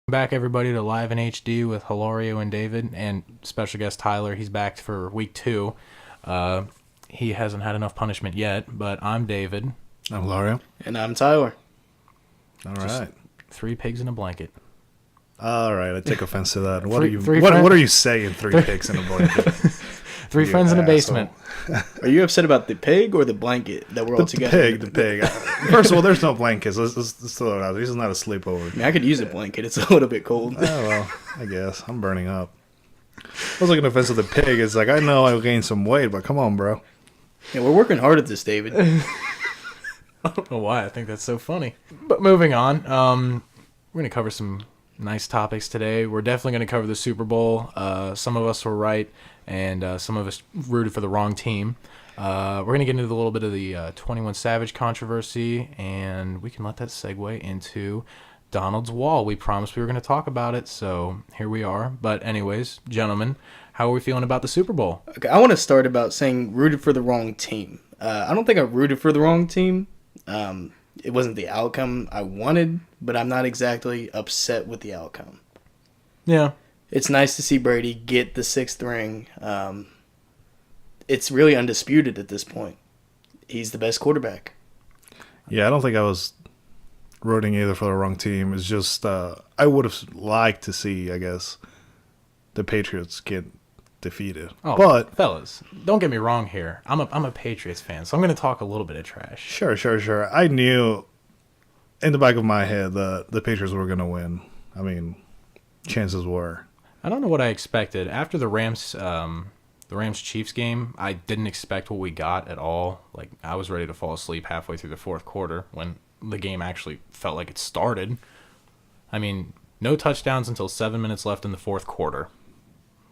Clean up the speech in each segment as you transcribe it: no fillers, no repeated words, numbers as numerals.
Back everybody to Live in HD with Hilario and David and special guest Tyler. He's back for week 2. He hasn't had enough punishment yet, but I'm David. I'm Lario. And I'm Tyler. All Just right. 3 pigs in a blanket. All right. I take offense to that. What Three are you saying? 3 pigs in a blanket. 3 friends in a basement. Are you upset about the pig or the blanket that we're all together? The pig. First of all, there's no blankets. Let's throw it out. This is not a sleepover. I mean, I could use a blanket. It's a little bit cold. Oh, well, I guess. I'm burning up. I was looking offense to the pig. It's like, I know I gained some weight, but come on, bro. Yeah, we're working hard at this, David. I don't know why I think that's so funny. But moving on, we're going to cover some nice topics today. We're definitely going to cover the Super Bowl. Some of us were right, and some of us rooted for the wrong team. We're going to get into a little bit of the 21 Savage controversy, and we can let that segue into Donald's Wall. We promised we were going to talk about it, so here we are. But anyways, gentlemen, how are we feeling about the Super Bowl? Okay, I want to start about saying rooted for the wrong team. I don't think I rooted for the wrong team. It wasn't the outcome I wanted, but I'm not exactly upset with the outcome. Yeah. It's nice to see Brady get the 6th ring. It's really undisputed at this point. He's the best quarterback. Yeah, I don't think I was rooting either for the wrong team. It's just I would have liked to see, I guess, the Patriots get defeated. Oh, but fellas, don't get me wrong here. I'm a Patriots fan, so I'm going to talk a little bit of trash. Sure. I knew in the back of my head that the Patriots were going to win. I mean, chances were. I don't know what I expected after the Rams Chiefs game. I didn't expect what we got at all. Like, I was ready to fall asleep halfway through the fourth quarter when the game actually felt like it started. I mean, no touchdowns until 7 minutes left in the fourth quarter.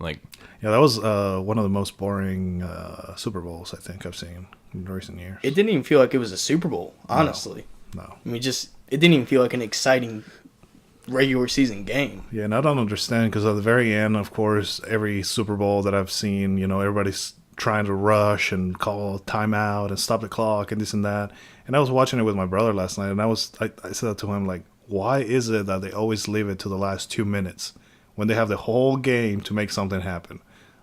Like, yeah, that was one of the most boring Super Bowls I think I've seen in recent years. It didn't even feel like it was a Super Bowl, honestly. No. I mean, it didn't even feel like an exciting regular season game. Yeah, and I don't understand because at the very end, of course, every Super Bowl that I've seen, everybody's trying to rush and call timeout and stop the clock and this and that. And I was watching it with my brother last night, and I said to him, like, why is it that they always leave it to the last 2 minutes when they have the whole game to make something happen?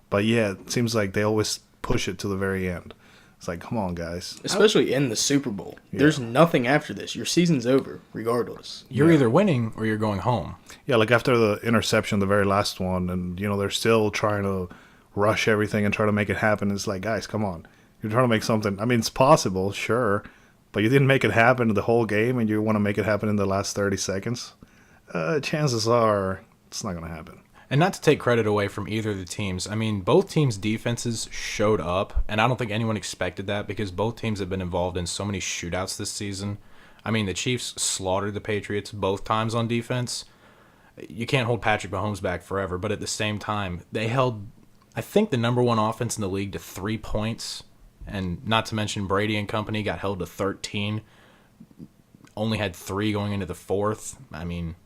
But yeah, it seems like they always push it to the very end. It's like, come on, guys. Especially in the Super Bowl. Yeah. There's nothing after this. Your season's over, regardless. You're either winning or you're going home. Yeah, like after the interception, the very last one, and, they're still trying to rush everything and try to make it happen. It's like, guys, come on. You're trying to make something. I mean, it's possible, sure, but you didn't make it happen the whole game, and you want to make it happen in the last 30 seconds. Chances are it's not going to happen. And not to take credit away from either of the teams. I mean, both teams' defenses showed up, and I don't think anyone expected that because both teams have been involved in so many shootouts this season. I mean, the Chiefs slaughtered the Patriots both times on defense. You can't hold Patrick Mahomes back forever, but at the same time, they held, I think, the number 1 offense in the league to 3 points, and not to mention Brady and company got held to 13, only had 3 going into the 4th. I mean,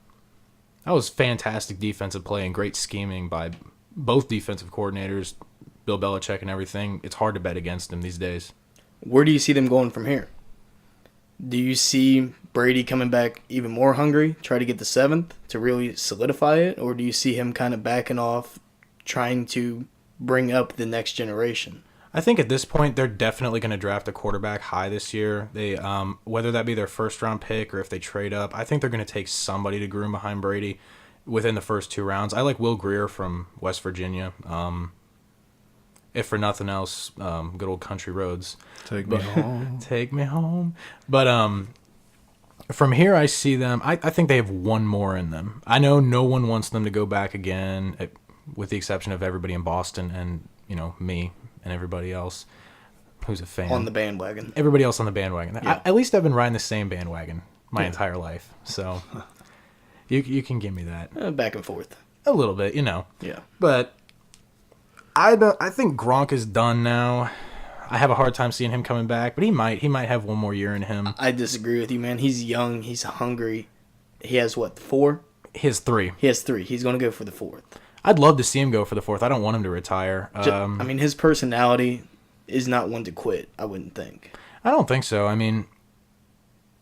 that was fantastic defensive play and great scheming by both defensive coordinators, Bill Belichick and everything. It's hard to bet against them these days. Where do you see them going from here? Do you see Brady coming back even more hungry, try to get the 7th to really solidify it? Or do you see him kind of backing off, trying to bring up the next generation? I think at this point they're definitely going to draft a quarterback high this year. They whether that be their first round pick or if they trade up, I think they're going to take somebody to groom behind Brady within the first 2 rounds. I like Will Grier from West Virginia. If for nothing else, good old country roads. Take me home. Take me home. But from here I see them. I think they have one more in them. I know no one wants them to go back again, with the exception of everybody in Boston and me. And everybody else who's a fan. On the bandwagon. Everybody else on the bandwagon. Yeah. At least I've been riding the same bandwagon my entire life. So you can give me that. Back and forth. A little bit, Yeah. But I think Gronk is done now. I have a hard time seeing him coming back, but he might have one more year in him. I disagree with you, man. He's young. He's hungry. He has, 4? He has 3. He has 3. He's going to go for the 4th. I'd love to see him go for the 4th. I don't want him to retire. I mean, his personality is not one to quit, I wouldn't think. I don't think so. I mean,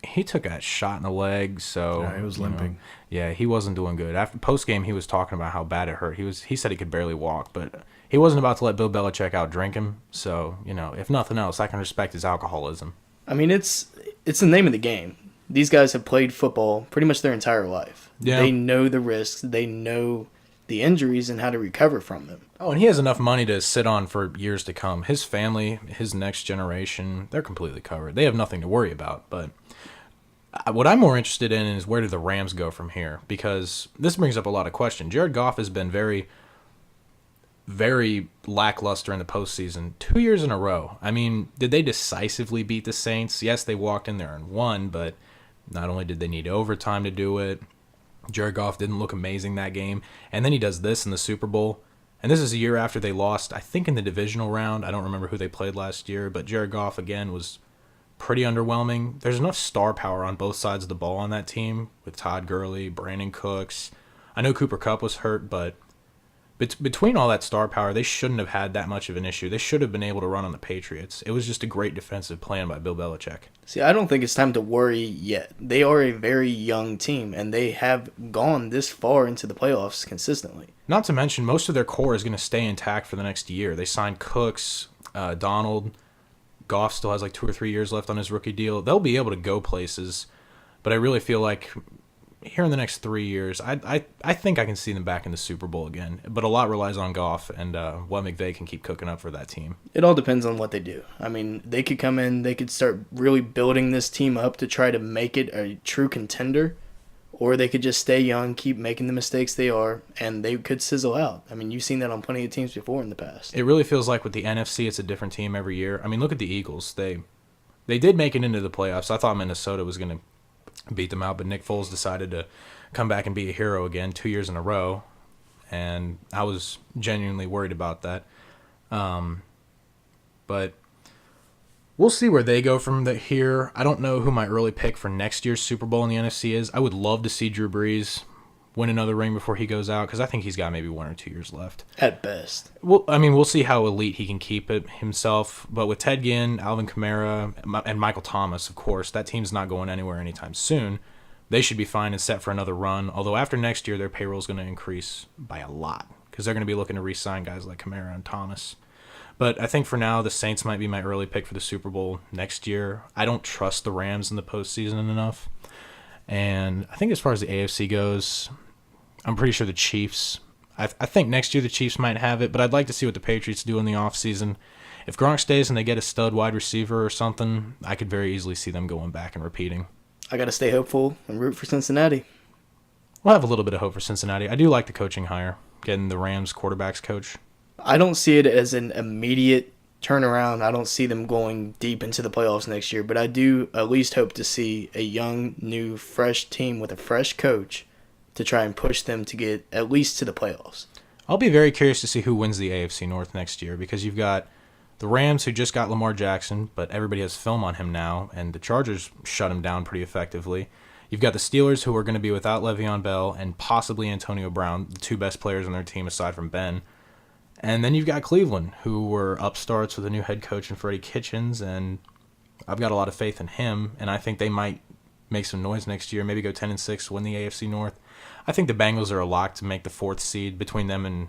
he took that shot in the leg, so Yeah, he was you know, limping. yeah, he wasn't doing good. After post game, he was talking about how bad it hurt. He said he could barely walk, but he wasn't about to let Bill Belichick out drink him. So if nothing else, I can respect his alcoholism. I mean, it's the name of the game. These guys have played football pretty much their entire life. Yeah. They know the risks. They know the injuries and how to recover from them. Oh, and he has enough money to sit on for years to come. His family, his next generation, they're completely covered. They have nothing to worry about. But what I'm more interested in is where do the Rams go from here? Because this brings up a lot of questions. Jared Goff has been very, very lackluster in the postseason 2 years in a row. I mean, did they decisively beat the Saints? Yes, they walked in there and won, but not only did they need overtime to do it, Jared Goff didn't look amazing that game. And then he does this in the Super Bowl. And this is a year after they lost, I think, in the divisional round. I don't remember who they played last year, but Jared Goff, again, was pretty underwhelming. There's enough star power on both sides of the ball on that team with Todd Gurley, Brandon Cooks. I know Cooper Kupp was hurt, but between all that star power, they shouldn't have had that much of an issue. They should have been able to run on the Patriots. It was just a great defensive plan by Bill Belichick. See, I don't think it's time to worry yet. They are a very young team, and they have gone this far into the playoffs consistently. Not to mention, most of their core is going to stay intact for the next year. They signed Cooks, Donald. Goff still has like 2 or 3 years left on his rookie deal. They'll be able to go places, but I really feel like here in the next 3 years, I think I can see them back in the Super Bowl again. But a lot relies on Goff and what McVay can keep cooking up for that team. It all depends on what they do. I mean, they could come in, they could start really building this team up to try to make it a true contender, or they could just stay young, keep making the mistakes they are, and they could sizzle out. I mean, you've seen that on plenty of teams before in the past. It really feels like with the NFC, it's a different team every year. I mean, look at the Eagles. They did make it into the playoffs. I thought Minnesota was going to beat them out, but Nick Foles decided to come back and be a hero again 2 years in a row, and I was genuinely worried about that. But we'll see where they go from here. I don't know who my early pick for next year's Super Bowl in the NFC is. I would love to see Drew Brees win another ring before he goes out because I think he's got maybe 1 or 2 years left. At best. Well, I mean, we'll see how elite he can keep it himself. But with Ted Ginn, Alvin Kamara, and Michael Thomas, of course, that team's not going anywhere anytime soon. They should be fine and set for another run. Although after next year, their payroll is going to increase by a lot because they're going to be looking to re-sign guys like Kamara and Thomas. But I think for now, the Saints might be my early pick for the Super Bowl next year. I don't trust the Rams in the postseason enough. And I think as far as the AFC goes, I'm pretty sure the Chiefs. I think next year the Chiefs might have it, but I'd like to see what the Patriots do in the offseason. If Gronk stays and they get a stud wide receiver or something, I could very easily see them going back and repeating. I got to stay hopeful and root for Cincinnati. We'll have a little bit of hope for Cincinnati. I do like the coaching hire, getting the Rams quarterbacks coach. I don't see it as an immediate turnaround. I don't see them going deep into the playoffs next year, but I do at least hope to see a young, new, fresh team with a fresh coach to try and push them to get at least to the playoffs. I'll be very curious to see who wins the AFC North next year because you've got the Rams who just got Lamar Jackson, but everybody has film on him now, and the Chargers shut him down pretty effectively. You've got the Steelers who are going to be without Le'Veon Bell and possibly Antonio Brown, the 2 best players on their team aside from Ben. And then you've got Cleveland, who were upstarts with a new head coach in Freddie Kitchens, and I've got a lot of faith in him, and I think they might make some noise next year, maybe go 10-6, win the AFC North. I think the Bengals are a lock to make the 4th seed between them and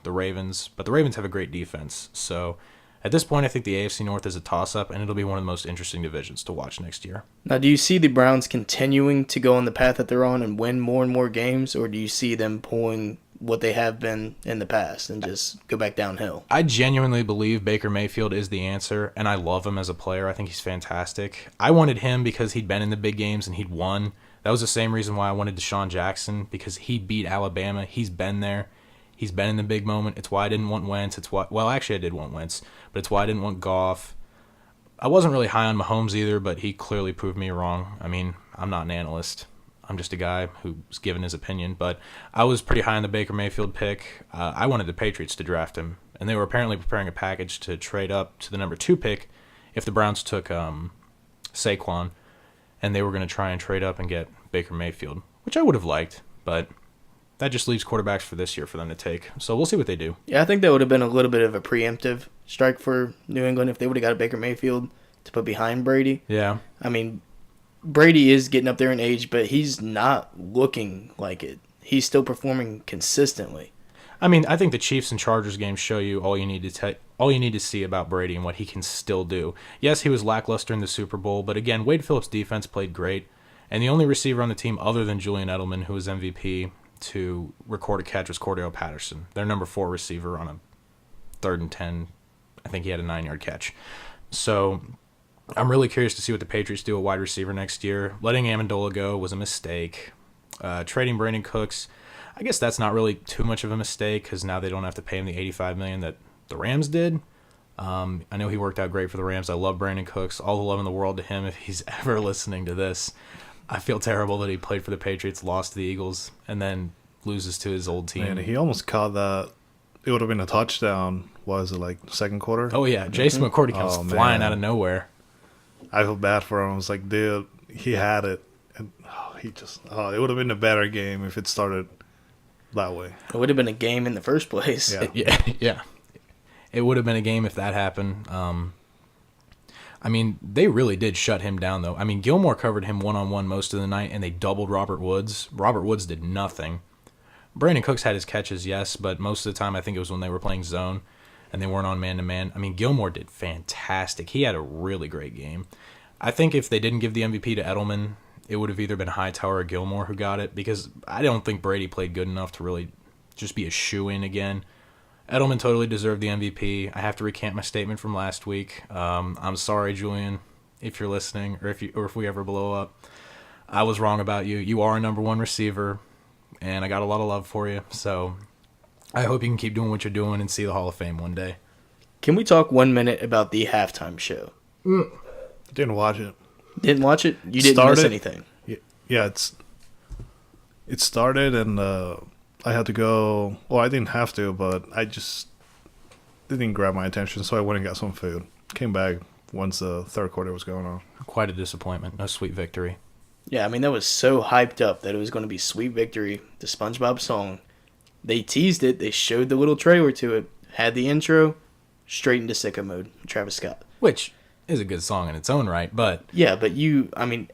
the Ravens, but the Ravens have a great defense. So at this point, I think the AFC North is a toss-up, and it'll be one of the most interesting divisions to watch next year. Now, do you see the Browns continuing to go on the path that they're on and win more and more games, or do you see them pulling what they have been in the past and just go back downhill? I genuinely believe Baker Mayfield is the answer, and I love him as a player. I think he's fantastic. I wanted him because he'd been in the big games and he'd won. That was the same reason why I wanted Deshaun Jackson, because he beat Alabama. He's been there. He's been in the big moment. It's why I didn't want Wentz. Actually, I did want Wentz, but it's why I didn't want Goff. I wasn't really high on Mahomes either, but he clearly proved me wrong. I mean, I'm not an analyst. I'm just a guy who's given his opinion, but I was pretty high on the Baker Mayfield pick. I wanted the Patriots to draft him, and they were apparently preparing a package to trade up to the number 2 pick if the Browns took Saquon, and they were going to try and trade up and get Baker Mayfield, which I would have liked, but that just leaves quarterbacks for this year for them to take. So we'll see what they do. Yeah, I think that would have been a little bit of a preemptive strike for New England if they would have got a Baker Mayfield to put behind Brady. Yeah. I mean, Brady is getting up there in age, but he's not looking like it. He's still performing consistently. I mean, I think the Chiefs and Chargers games show you all you need to see about Brady and what he can still do. Yes, he was lackluster in the Super Bowl, but again, Wade Phillips' defense played great, and the only receiver on the team other than Julian Edelman, who was MVP, to record a catch was Cordell Patterson, their number 4 receiver on a 3rd and 10. I think he had a 9-yard catch. So I'm really curious to see what the Patriots do at wide receiver next year. Letting Amendola go was a mistake. Trading Brandon Cooks, I guess that's not really too much of a mistake because now they don't have to pay him the $85 million that the Rams did. I know he worked out great for the Rams. I love Brandon Cooks. All the love in the world to him if he's ever listening to this. I feel terrible that he played for the Patriots, lost to the Eagles, and then loses to his old team. Man, he almost caught that. It would have been a touchdown. Was it like second quarter? Oh, yeah. Jason McCourty comes flying man. out of nowhere. I feel bad for him. I was like, dude, he had it. And it would have been a better game if it started that way. It would have been a game in the first place. Yeah. Yeah. It would have been a game if that happened. I mean, they really did shut him down, though. I mean, Gilmore covered him one-on-one most of the night, and they doubled Robert Woods. Robert Woods did nothing. Brandon Cooks had his catches, yes, but most of the time I think it was when they were playing zone and they weren't on man-to-man. I mean, Gilmore did fantastic. He had a really great game. I think if they didn't give the MVP to Edelman, it would have either been Hightower or Gilmore who got it because I don't think Brady played good enough to really just be a shoo-in again. Edelman totally deserved the MVP. I have to recant my statement from last week. I'm sorry, Julian, if you're listening, or if we ever blow up. I was wrong about you. You are a number 1 receiver, and I got a lot of love for you. So I hope you can keep doing what you're doing and see the Hall of Fame one day. Can we talk 1 minute about the halftime show? Didn't watch it. Didn't watch it? You didn't miss anything. Yeah, it started and I had to go. Well, I didn't have to, but I just didn't grab my attention, so I went and got some food. Came back once the third quarter was going on. Quite a disappointment. No sweet victory. Yeah, I mean, that was so hyped up that it was going to be Sweet Victory, the SpongeBob song. They teased it. They showed the little trailer to it. Had the intro, straight into sicko mode. Travis Scott. Which is a good song in its own right, but... Yeah, but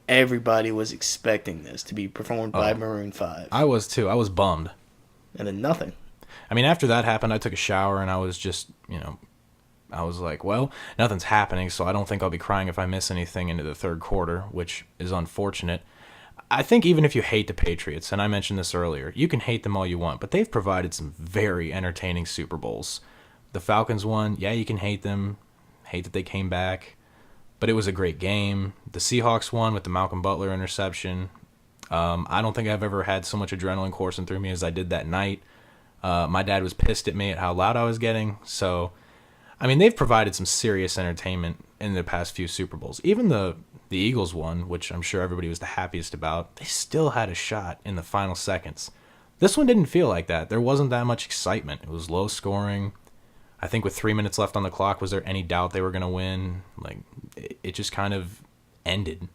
everybody was expecting this to be performed by Maroon 5. I was too. I was bummed. And then nothing. I mean, after that happened, I took a shower and I was just, I was like, well, nothing's happening, so I don't think I'll be crying if I miss anything into the third quarter, which is unfortunate. I think even if you hate the Patriots, and I mentioned this earlier, you can hate them all you want, but they've provided some very entertaining Super Bowls. The Falcons won. Yeah, you can hate them. Hate that they came back. But it was a great game. The Seahawks won with the Malcolm Butler interception. I don't think I've ever had so much adrenaline coursing through me as I did that night. My dad was pissed at me at how loud I was getting. So, I mean, they've provided some serious entertainment in the past few Super Bowls. Even the Eagles won, which I'm sure everybody was the happiest about. They still had a shot in the final seconds. This one didn't feel like that. There wasn't that much excitement. It was low scoring. I think with 3 minutes left on the clock, was there any doubt they were going to win? Like, it just kind of ended.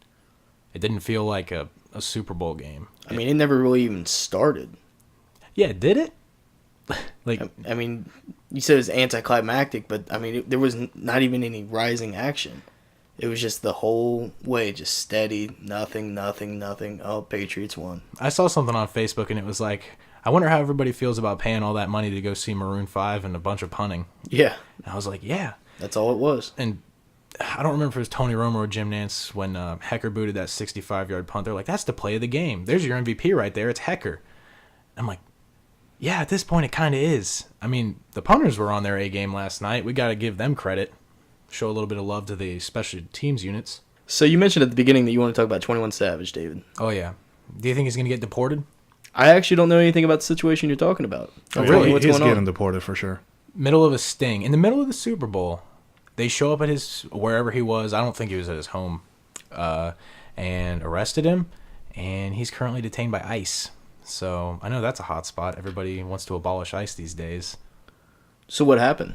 It didn't feel like a Super Bowl game. I mean, it never really even started. Yeah, did it? I mean, you said it was anticlimactic, but I mean, there was not even any rising action. It was just the whole way, just steady, nothing. Oh, Patriots won. I saw something on Facebook, and it was like, I wonder how everybody feels about paying all that money to go see Maroon 5 and a bunch of punting. Yeah. And I was like, yeah. That's all it was. And I don't remember if it was Tony Romo or Jim Nance when Hecker booted that 65-yard punt. They're like, that's the play of the game. There's your MVP right there. It's Hecker. I'm like, yeah, at this point it kind of is. I mean, the punters were on their A game last night. We got to give them credit. Show a little bit of love to the special teams units. So you mentioned at the beginning that you want to talk about 21 Savage, David. Oh, yeah. Do you think he's going to get deported? I actually don't know anything about the situation you're talking about. Really? He's getting deported for sure. Middle of a sting. In the middle of the Super Bowl, they show up at his, wherever he was, I don't think he was at his home, and arrested him, and he's currently detained by ICE. So I know that's a hot spot. Everybody wants to abolish ICE these days. So what happened?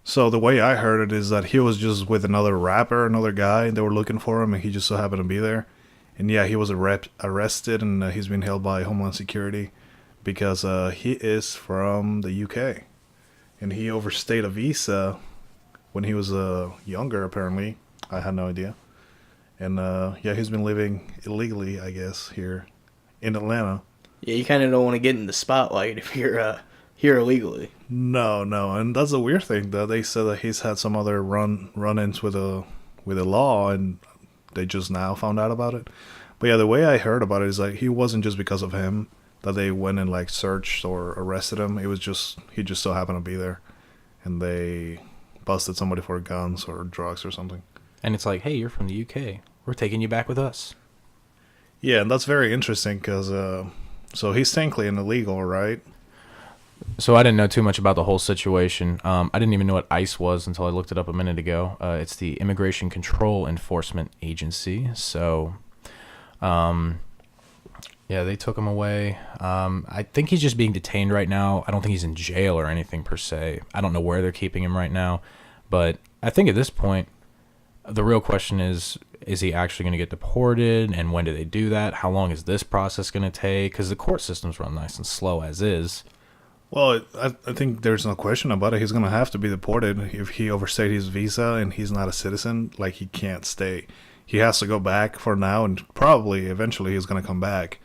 So the way I heard it is that he was just with another rapper, another guy. They were looking for him, and he just so happened to be there. And yeah, he was arrested, and he's been held by Homeland Security because he is from the UK. And he overstayed a visa when he was younger, apparently. I had no idea. And yeah, he's been living illegally, I guess, here in Atlanta. Yeah, you kind of don't want to get in the spotlight if you're here illegally. No, no, and that's the weird thing that they said that he's had some other run-ins with a law, and they just now found out about it. But yeah, the way I heard about it is like he wasn't just because of him that they went and like searched or arrested him. It was just he just so happened to be there, and they busted somebody for guns or drugs or something. And it's like, hey, you're from the UK. We're taking you back with us. Yeah, and that's very interesting because so he's technically an illegal, right? So I didn't know too much about the whole situation. I didn't even know what ICE was until I looked it up a minute ago. It's the Immigration Control Enforcement Agency. So, yeah, they took him away. I think he's just being detained right now. I don't think he's in jail or anything per se. I don't know where they're keeping him right now. But I think at this point, the real question is he actually going to get deported? And when do they do that? How long is this process going to take? Because the court systems run nice and slow as is. Well, I think there's no question about it. He's going to have to be deported if he overstayed his visa and he's not a citizen. Like, he can't stay. He has to go back for now, and probably eventually he's going to come back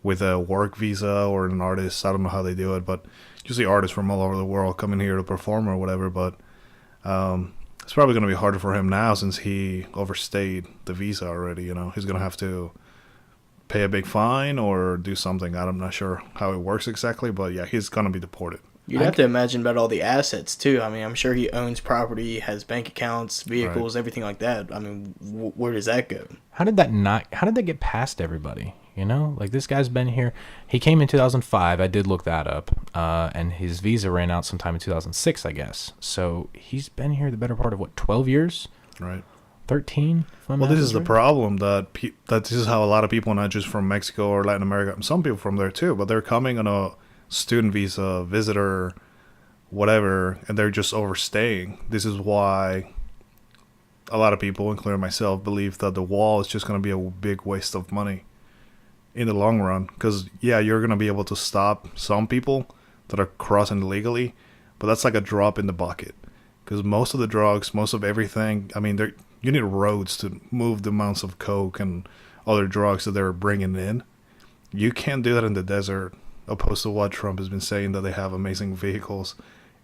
with a work visa or an artist. I don't know how they do it, but you see artists from all over the world coming here to perform or whatever. But it's probably going to be harder for him now since he overstayed the visa already. You know, he's going to have to pay a big fine or do something. I'm not sure how it works exactly, but yeah, he's going to be deported. You'd have to imagine about all the assets, too. I mean, I'm sure he owns property, has bank accounts, vehicles, everything like that. I mean, where does that go? How did that get past everybody? You know, like this guy's been here. He came in 2005. I did look that up. And his visa ran out sometime in 2006, I guess. So he's been here the better part of, 12 years? Right. 13? Well, this is the problem that this is how a lot of people, not just from Mexico or Latin America, some people from there too, but they're coming on a student visa, visitor, whatever, and they're just overstaying. This is why a lot of people, including myself, believe that the wall is just going to be a big waste of money in the long run. Because, yeah, you're going to be able to stop some people that are crossing illegally, but that's like a drop in the bucket. Because most of the drugs, most of everything, I mean, you need roads to move the amounts of coke and other drugs that they're bringing in. You can't do that in the desert, opposed to what Trump has been saying, that they have amazing vehicles.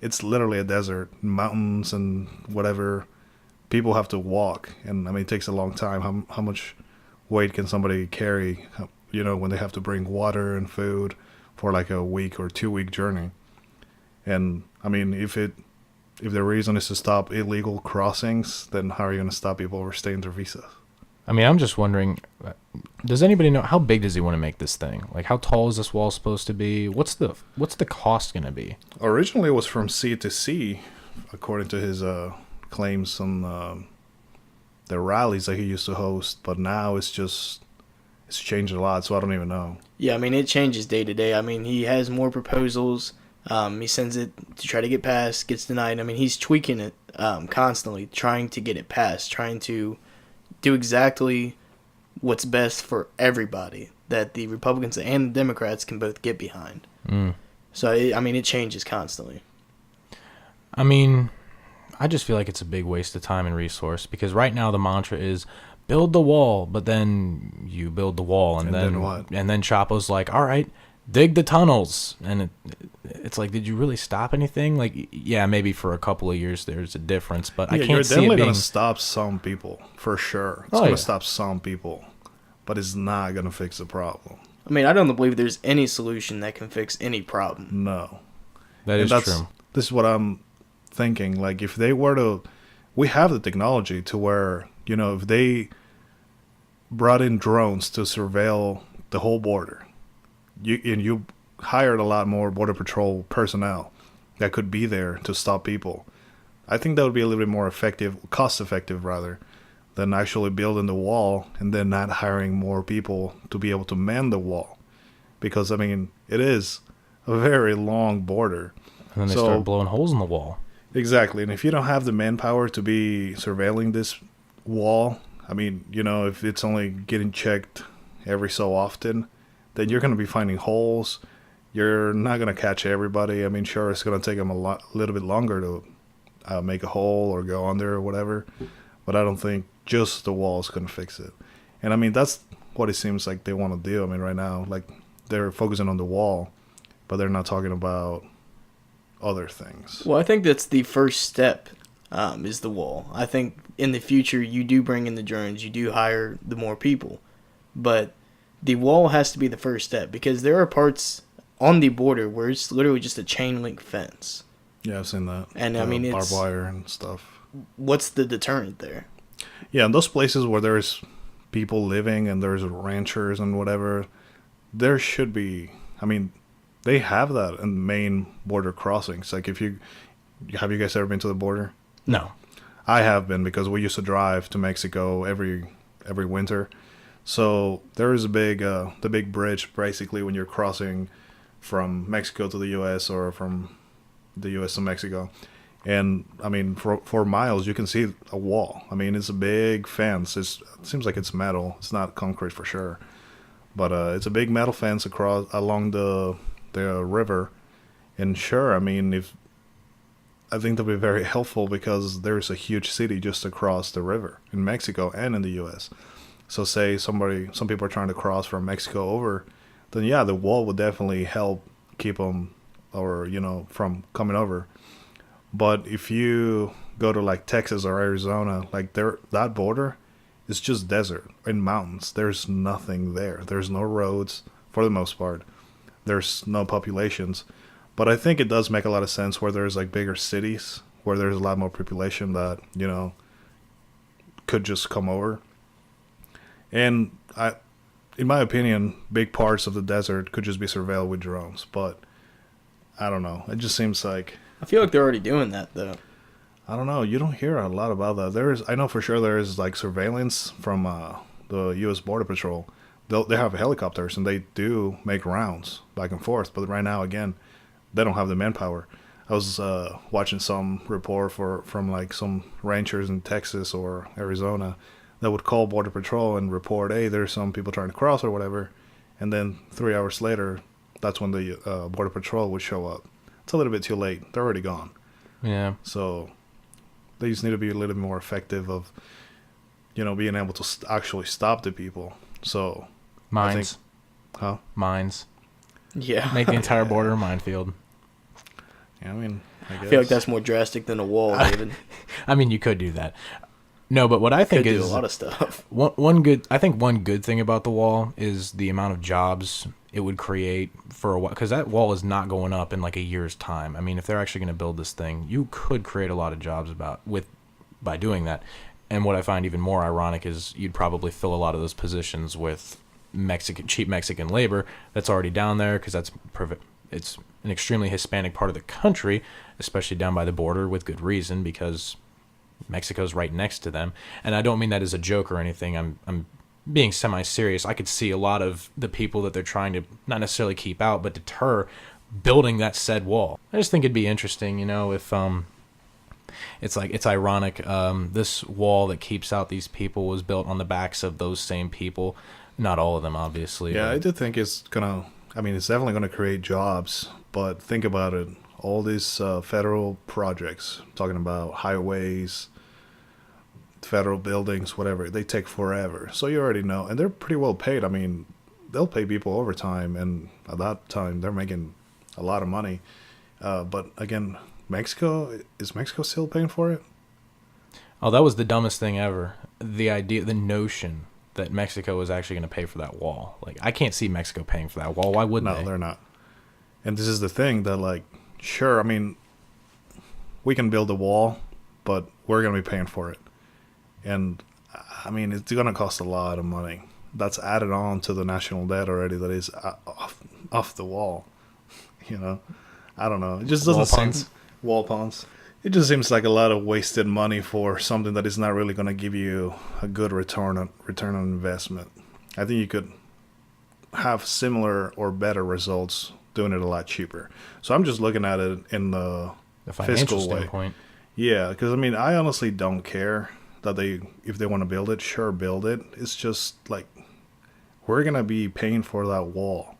It's literally a desert, mountains and whatever. People have to walk, and I mean, it takes a long time. How much weight can somebody carry, when they have to bring water and food for like a week or 2 week journey? And I mean, if the reason is to stop illegal crossings, then how are you going to stop people overstaying their visas? I mean, I'm just wondering, does anybody know how big does he want to make this thing? Like, how tall is this wall supposed to be? What's the cost going to be? Originally, it was from sea to sea, according to his claims on the rallies that he used to host. But now it's changed a lot, so I don't even know. Yeah, I mean, it changes day to day. I mean, he has more proposals. He sends it to try to get passed, gets denied. I mean, he's tweaking it constantly, trying to get it passed, trying to do exactly what's best for everybody that the Republicans and the Democrats can both get behind. So, it changes constantly. I mean, I just feel like it's a big waste of time and resource because right now the mantra is build the wall, but then you build the wall and then what? And then Chapo's like, all right, dig the tunnels. And it's like, did you really stop anything? Like, yeah, maybe for a couple of years there's a difference, but I can't see it being... You're definitely going to stop some people, for sure. It's going to stop some people, but it's not going to fix the problem. I mean, I don't believe there's any solution that can fix any problem. No. That is true. This is what I'm thinking. Like, if they were to... We have the technology to where, if they brought in drones to surveil the whole border, you hired a lot more Border Patrol personnel that could be there to stop people, I think that would be a little bit more effective, cost-effective rather, than actually building the wall and then not hiring more people to be able to man the wall. Because, I mean, it is a very long border. And then they start blowing holes in the wall. Exactly. And if you don't have the manpower to be surveilling this wall, I mean, if it's only getting checked every so often, then you're going to be finding holes. You're not going to catch everybody. I mean, sure, it's going to take them a little bit longer to make a hole or go under or whatever. But I don't think just the walls couldn't fix it. And I mean, that's what it seems like they want to do. I mean, right now, like they're focusing on the wall, but they're not talking about other things. Well, I think that's the first step, is the wall. I think in the future you do bring in the drones, you do hire the more people, but the wall has to be the first step because there are parts on the border where it's literally just a chain link fence. Yeah, I've seen that. And I mean, barbed it's wire and stuff. What's the deterrent there? Yeah, in those places where there's people living and there's ranchers and whatever, there should be. I mean, they have that in main border crossings. Like, if you have you guys ever been to the border? No. I have been because we used to drive to Mexico every winter. So there is the big bridge basically when you're crossing from Mexico to the U.S. or from the U.S. to Mexico. And I mean, for miles, you can see a wall. I mean, it's a big fence. It seems like it's metal. It's not concrete for sure, but it's a big metal fence along the river. And sure, I mean, I think that'll be very helpful because there's a huge city just across the river in Mexico and in the U.S. So say some people are trying to cross from Mexico over, then yeah, the wall would definitely help keep them, or from coming over. But if you go to like Texas or Arizona, like that border is just desert and mountains. There's nothing there. There's no roads for the most part. There's no populations. But I think it does make a lot of sense where there's like bigger cities where there's a lot more population that, could just come over. And in my opinion, big parts of the desert could just be surveilled with drones. But I don't know. It just seems like, I feel like they're already doing that though. I don't know. You don't hear a lot about that. I know for sure there is like surveillance from the U.S. Border Patrol. They have helicopters and they do make rounds back and forth. But right now, again, they don't have the manpower. I was watching some report from like some ranchers in Texas or Arizona that would call Border Patrol and report, hey, there's some people trying to cross or whatever. And then 3 hours later, that's when the Border Patrol would show up. It's a little bit too late. They're already gone. Yeah. So they just need to be a little bit more effective of, being able to actually stop the people. So Mines. Huh? Mines. Yeah. Make the entire border a minefield. Yeah, I mean, I guess. I feel like that's more drastic than a wall, David. I mean, you could do that. No, but what I think Could is do a lot of stuff. one good thing about the wall is the amount of jobs it would create for a while, because that wall is not going up in like a year's time. I mean, if they're actually going to build this thing, you could create a lot of jobs by doing that. And what I find even more ironic is you'd probably fill a lot of those positions with cheap Mexican labor that's already down there, because it's an extremely Hispanic part of the country, especially down by the border, with good reason, because Mexico's right next to them. And I don't mean that as a joke or anything. I'm being semi-serious. I could see a lot of the people that they're trying to not necessarily keep out, but deter building that said wall. I just think it'd be interesting, if it's ironic. This wall that keeps out these people was built on the backs of those same people. Not all of them, obviously. Yeah, but I do think it's definitely gonna create jobs. But think about it. All these federal projects, talking about highways, federal buildings, whatever, they take forever. So you already know. And they're pretty well paid. I mean, they'll pay people overtime. And at that time, they're making a lot of money. But again, is Mexico still paying for it? Oh, that was the dumbest thing ever. The notion that Mexico was actually going to pay for that wall. Like, I can't see Mexico paying for that wall. Why wouldn't they? No, they're not. And this is the thing that, like, sure, I mean, we can build a wall, but we're going to be paying for it. And, I mean, it's going to cost a lot of money. That's added on to the national debt already that is off the wall. I don't know. It just doesn't seem... Wall puns. It just seems like a lot of wasted money for something that is not really going to give you a good return on investment. I think you could have similar or better results doing it a lot cheaper. So I'm just looking at it in the financial fiscal standpoint. way. Yeah, because I mean, I honestly don't care that if they want to build it, sure, build it. It's just like we're going to be paying for that wall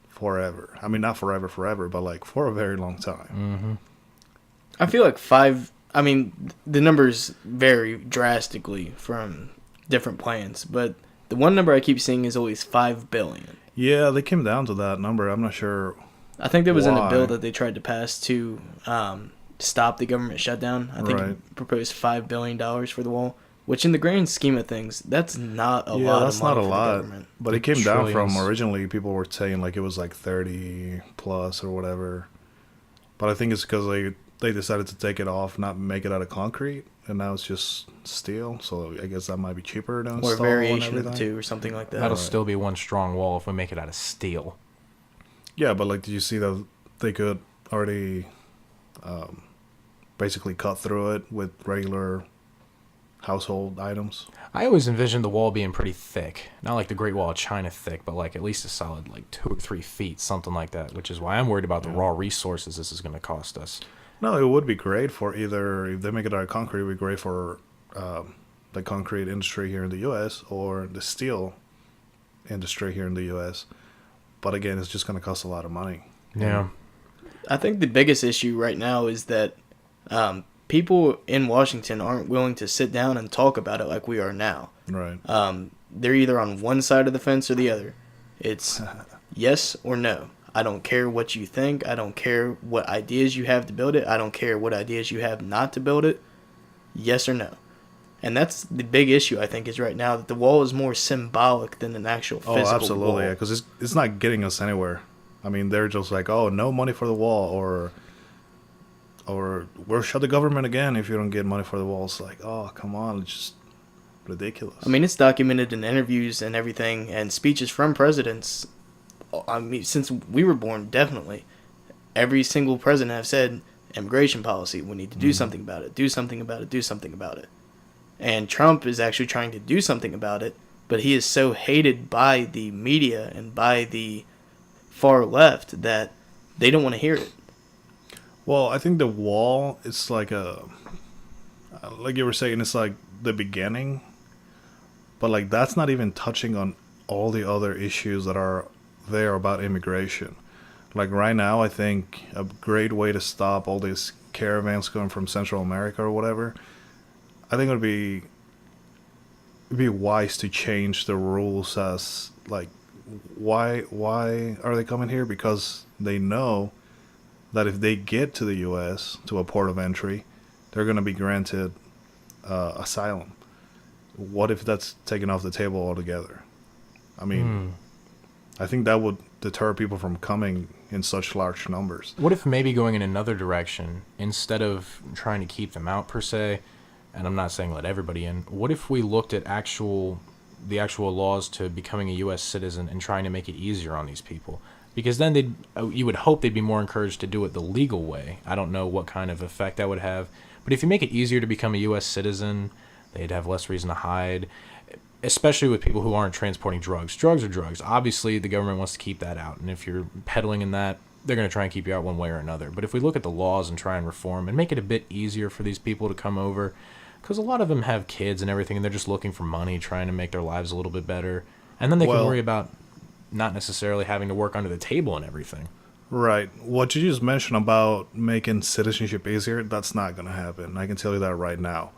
forever. I mean, not forever, but like for a very long time. Mm-hmm. I feel like I mean, the numbers vary drastically from different plans, but the one number I keep seeing is always 5 billion. Yeah, they came down to that number. I'm not sure I think there was in a bill why. that they tried to pass to stop the government shutdown. I think Right. it proposed $5 billion for the wall, which in the grand scheme of things, that's not a Yeah, lot that's of money not a for the lot. government. But it came down from Trillions. originally people were saying like it was like 30 plus or whatever. But I think it's because they decided to take it off, not make it out of concrete, and now it's just steel. So I guess that might be cheaper to Or a install and variation of the everything. two or something like that. That'll Right. still be one strong wall if we make it out of steel. Yeah, but like, did you see that they could already basically cut through it with regular household items? I always envisioned the wall being pretty thick. Not like the Great Wall of China thick, but like at least a solid like 2 or 3 feet, something like that, which is why I'm worried about the raw resources this is going to cost us. No, it would be great for either, if they make it out of concrete, it would be great for the concrete industry here in the U.S. or the steel industry here in the U.S. But again, it's just going to cost a lot of money. Yeah. I think the biggest issue right now is that people in Washington aren't willing to sit down and talk about it like we are now. Right. They're either on one side of the fence or the other. It's yes or no. I don't care what you think. I don't care what ideas you have to build it. I don't care what ideas you have not to build it. Yes or no. And that's the big issue, I think, is right now that the wall is more symbolic than an actual Oh, physical absolutely. wall. Yeah, because it's not getting us anywhere. I mean, they're just like, oh, no money for the wall, or we'll shut the government again if you don't get money for the wall. It's like, oh, come on, it's just ridiculous. I mean, it's documented in interviews and everything and speeches from presidents. I mean, since we were born, definitely. Every single president have said, immigration policy, we need to do something about it, do something about it, do something about it. And Trump is actually trying to do something about it, but he is so hated by the media and by the far left that they don't want to hear it. Well, I think the wall is like like you were saying, it's like the beginning, but like that's not even touching on all the other issues that are there about immigration. Like right now, I think a great way to stop all these caravans going from Central America or whatever, I think it'd be wise to change the rules as like why are they coming here? Because they know that if they get to the U.S. to a port of entry, they're going to be granted asylum. What if that's taken off the table altogether? I mean, I think that would deter people from coming in such large numbers. What if maybe going in another direction, instead of trying to keep them out per se, and I'm not saying let everybody in, what if we looked at the actual laws to becoming a U.S. citizen and trying to make it easier on these people? Because then you would hope they'd be more encouraged to do it the legal way. I don't know what kind of effect that would have. But if you make it easier to become a U.S. citizen, they'd have less reason to hide, especially with people who aren't transporting drugs. Drugs are drugs. Obviously, the government wants to keep that out. And if you're peddling in that, they're going to try and keep you out one way or another. But if we look at the laws and try and reform and make it a bit easier for these people to come over, because a lot of them have kids and everything, and they're just looking for money, trying to make their lives a little bit better. And then they can Well, worry about not necessarily having to work under the table and everything. right. What you just mentioned about making citizenship easier, that's not going to happen. I can tell you that right now.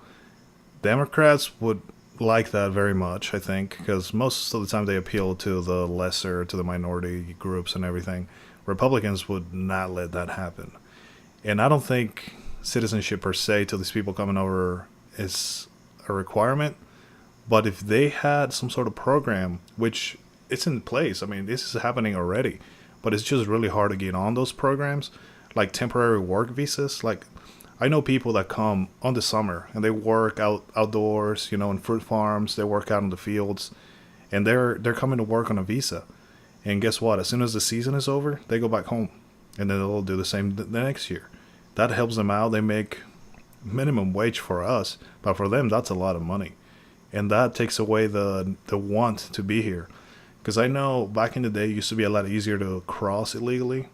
Democrats would like that very much, I think, because most of the time they appeal to the lesser, to the minority groups and everything. Republicans would not let that happen. And I don't think citizenship per se to these people coming over is a requirement. But if they had some sort of program, which it's in place, I mean, this is happening already, but it's just really hard to get on those programs, like temporary work visas. Like, I know people that come on the summer and they work outdoors, in fruit farms. They work out in the fields, and they're coming to work on a visa. And guess what? As soon as the season is over, they go back home, and then they'll do the same the next year. That helps them out. They make minimum wage for us, but for them, that's a lot of money, and that takes away the want to be here. Because I know back in the day, it used to be a lot easier to cross illegally.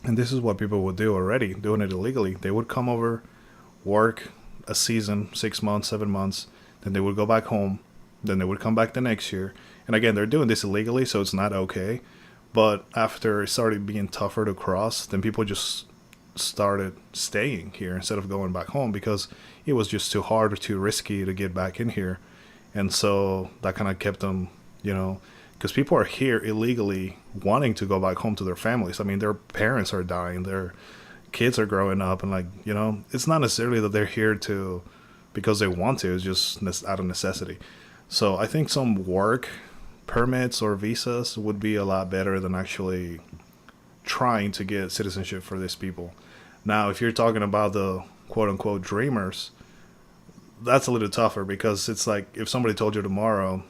And this is what people would do already, doing it illegally. They would come over, work a season, 6 months, 7 months, then they would go back home, then they would come back the next year. And again, they're doing this illegally, so it's not okay. But after it started being tougher to cross, then people just started staying here instead of going back home because it was just too hard or too risky to get back in here. And so that kind of kept them, because people are here illegally wanting to go back home to their families. I mean, their parents are dying, their kids are growing up, and it's not necessarily that they're here to because they want to, it's just out of necessity. So I think some work permits or visas would be a lot better than actually trying to get citizenship for these people. Now, if you're talking about the quote unquote dreamers, that's a little tougher because it's like if somebody told you tomorrow,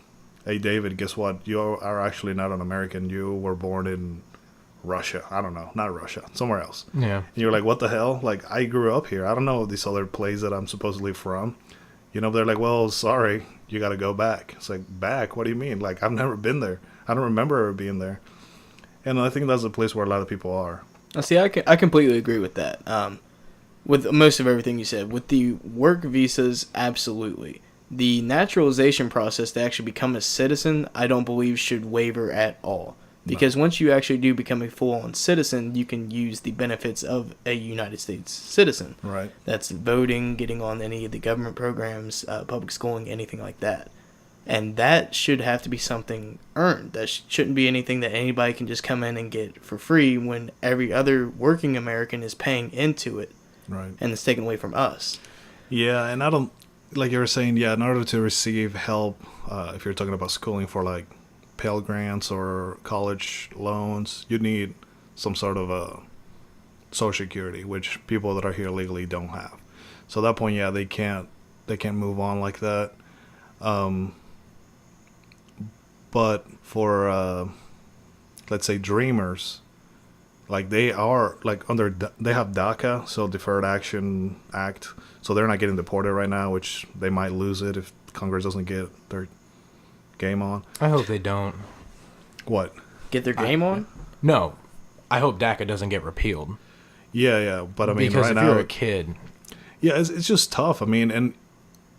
hey, David, guess what? You are actually not an American. You were born in Russia. I don't know. Not Russia. Somewhere else. Yeah. And you're like, what the hell? Like, I grew up here. I don't know this other place that I'm supposedly from. They're like, well, sorry, you got to go back. It's like, back? What do you mean? Like, I've never been there. I don't remember ever being there. And I think that's a place where a lot of people are. See, I completely agree with that. With most of everything you said. With the work visas, absolutely. The naturalization process to actually become a citizen, I don't believe should waver at all. Because once you actually do become a full-on citizen, you can use the benefits of a United States citizen. Right. That's voting, getting on any of the government programs, public schooling, anything like that. And that should have to be something earned. That shouldn't be anything that anybody can just come in and get for free when every other working American is paying into it. Right. And it's taken away from us. Yeah, and I don't, like you were saying, in order to receive help, if you're talking about schooling for like Pell Grants or college loans, you need some sort of a Social Security, which people that are here legally don't have. So at that point, they can't move on like that. But for let's say dreamers, like they are like they have DACA, so Deferred Action Act, so they're not getting deported right now, which they might lose it if Congress doesn't get their game on. I hope they don't. What? Get their game on? No. I hope DACA doesn't get repealed. Yeah, but I mean, because right if now, you're a kid, it's just tough. I mean, and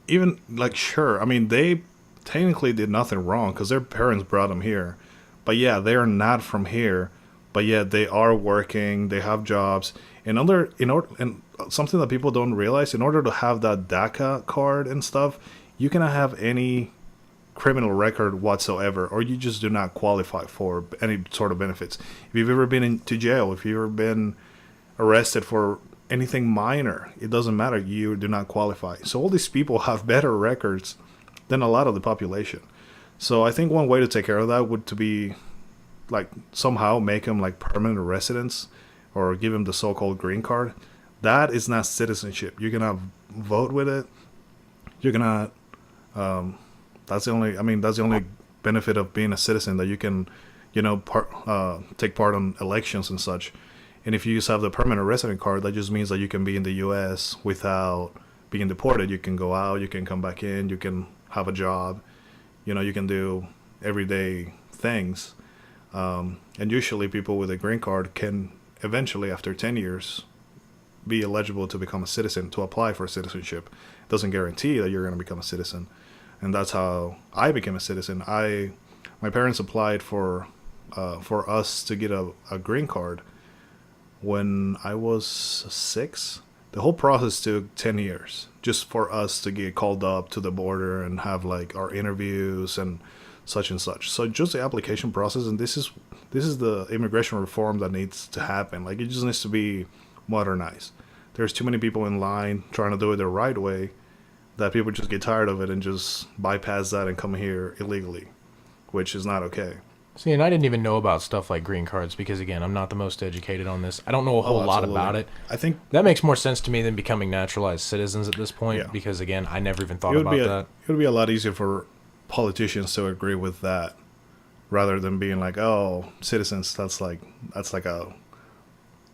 even like, sure, I mean, they technically did nothing wrong because their parents brought them here, but they are not from here, but yet they are working, they have jobs, and and something that people don't realize, in order to have that DACA card and stuff, you cannot have any criminal record whatsoever, or you just do not qualify for any sort of benefits. If you've ever been into jail, if you've ever been arrested for anything minor, it doesn't matter, you do not qualify. So all these people have better records than a lot of the population. So I think one way to take care of that would to be like somehow make them like permanent residents or give them the so-called green card. That is not citizenship. You cannot vote with it. You cannot that's the only benefit of being a citizen, that you can take part on elections and such. And if you just have the permanent resident card, that just means that you can be in the US without being deported. You can go out, you can come back in, you can have a job, you can do everyday things. And usually people with a green card can eventually, after 10 years, be eligible to become a citizen, to apply for citizenship. It doesn't guarantee that you're going to become a citizen. And that's how I became a citizen. My parents applied for us to get a green card when I was 6. The whole process took 10 years just for us to get called up to the border and have like our interviews and such and such. So just the application process, and this is the immigration reform that needs to happen. Like, it just needs to be modernized. There's too many people in line trying to do it the right way that people just get tired of it and just bypass that and come here illegally, which is not okay. See, and I didn't even know about stuff like green cards because, again, I'm not the most educated on this. I don't know a whole lot about it. I think that makes more sense to me than becoming naturalized citizens at this point because, again, I never even thought about that. It would be a lot easier for politicians to agree with that rather than being like, oh, citizens, that's like a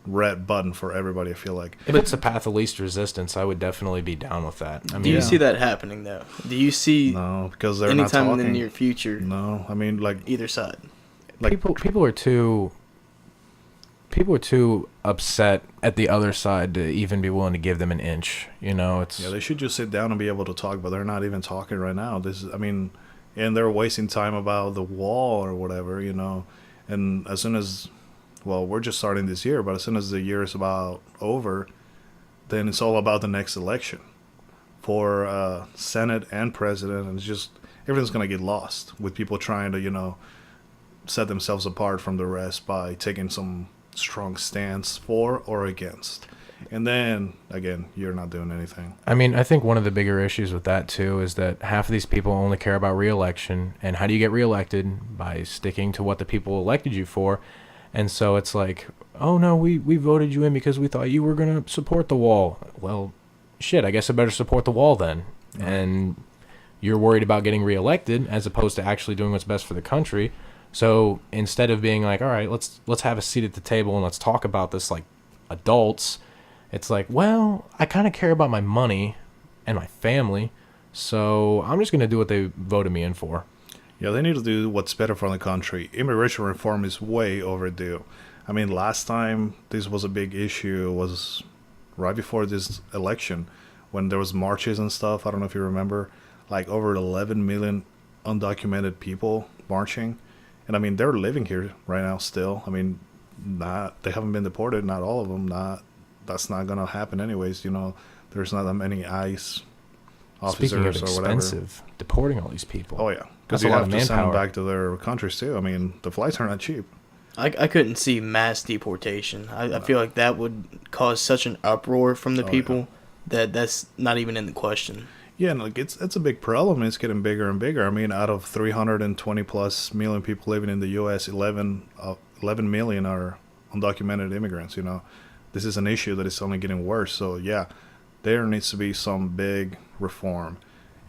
red button for everybody, I feel like. If it's the path of least resistance, I would definitely be down with that. I mean, do you see that happening, though? Do you see no, because they're not anytime talking. in the near future? No, I mean, like, either side. Like, people are too upset at the other side to even be willing to give them an inch. It's they should just sit down and be able to talk, but they're not even talking right now. And they're wasting time about the wall or whatever, and as soon as well, we're just starting this year, but as soon as the year is about over, then it's all about the next election for Senate and president, and it's just everything's gonna get lost with people trying to, set themselves apart from the rest by taking some strong stance for or against. And then again, you're not doing anything. I mean, I think one of the bigger issues with that too is that half of these people only care about reelection, and how do you get reelected? By sticking to what the people elected you for. And so it's like, oh no, we voted you in because we thought you were going to support the wall. Well, shit, I guess I better support the wall then. Right. And you're worried about getting reelected as opposed to actually doing what's best for the country. So instead of being like, all right, let's have a seat at the table and let's talk about this like adults, it's like, well, I kind of care about my money and my family, so I'm just going to do what they voted me in for. Yeah, they need to do what's better for the country. Immigration reform is way overdue. I mean, last time this was a big issue was right before this election when there was marches and stuff. I don't know if you remember, like over 11 million undocumented people marching. And I mean, they're living here right now still. I mean, they haven't been deported, not all of them. That's not going to happen anyways. There's not that many ICE officers Speaking of or whatever. expensive, deporting all these people. Oh, yeah. That's Because you a lot have of to send them manpower. back to their countries, too. I mean, the flights are not cheap. I couldn't see mass deportation. I feel like that would cause such an uproar from the people that's not even in the question. Yeah, and like it's a big problem, and it's getting bigger and bigger. I mean, out of 320 plus million people living in the U.S., 11 million are undocumented immigrants. This is an issue that is only getting worse. So yeah, there needs to be some big reform,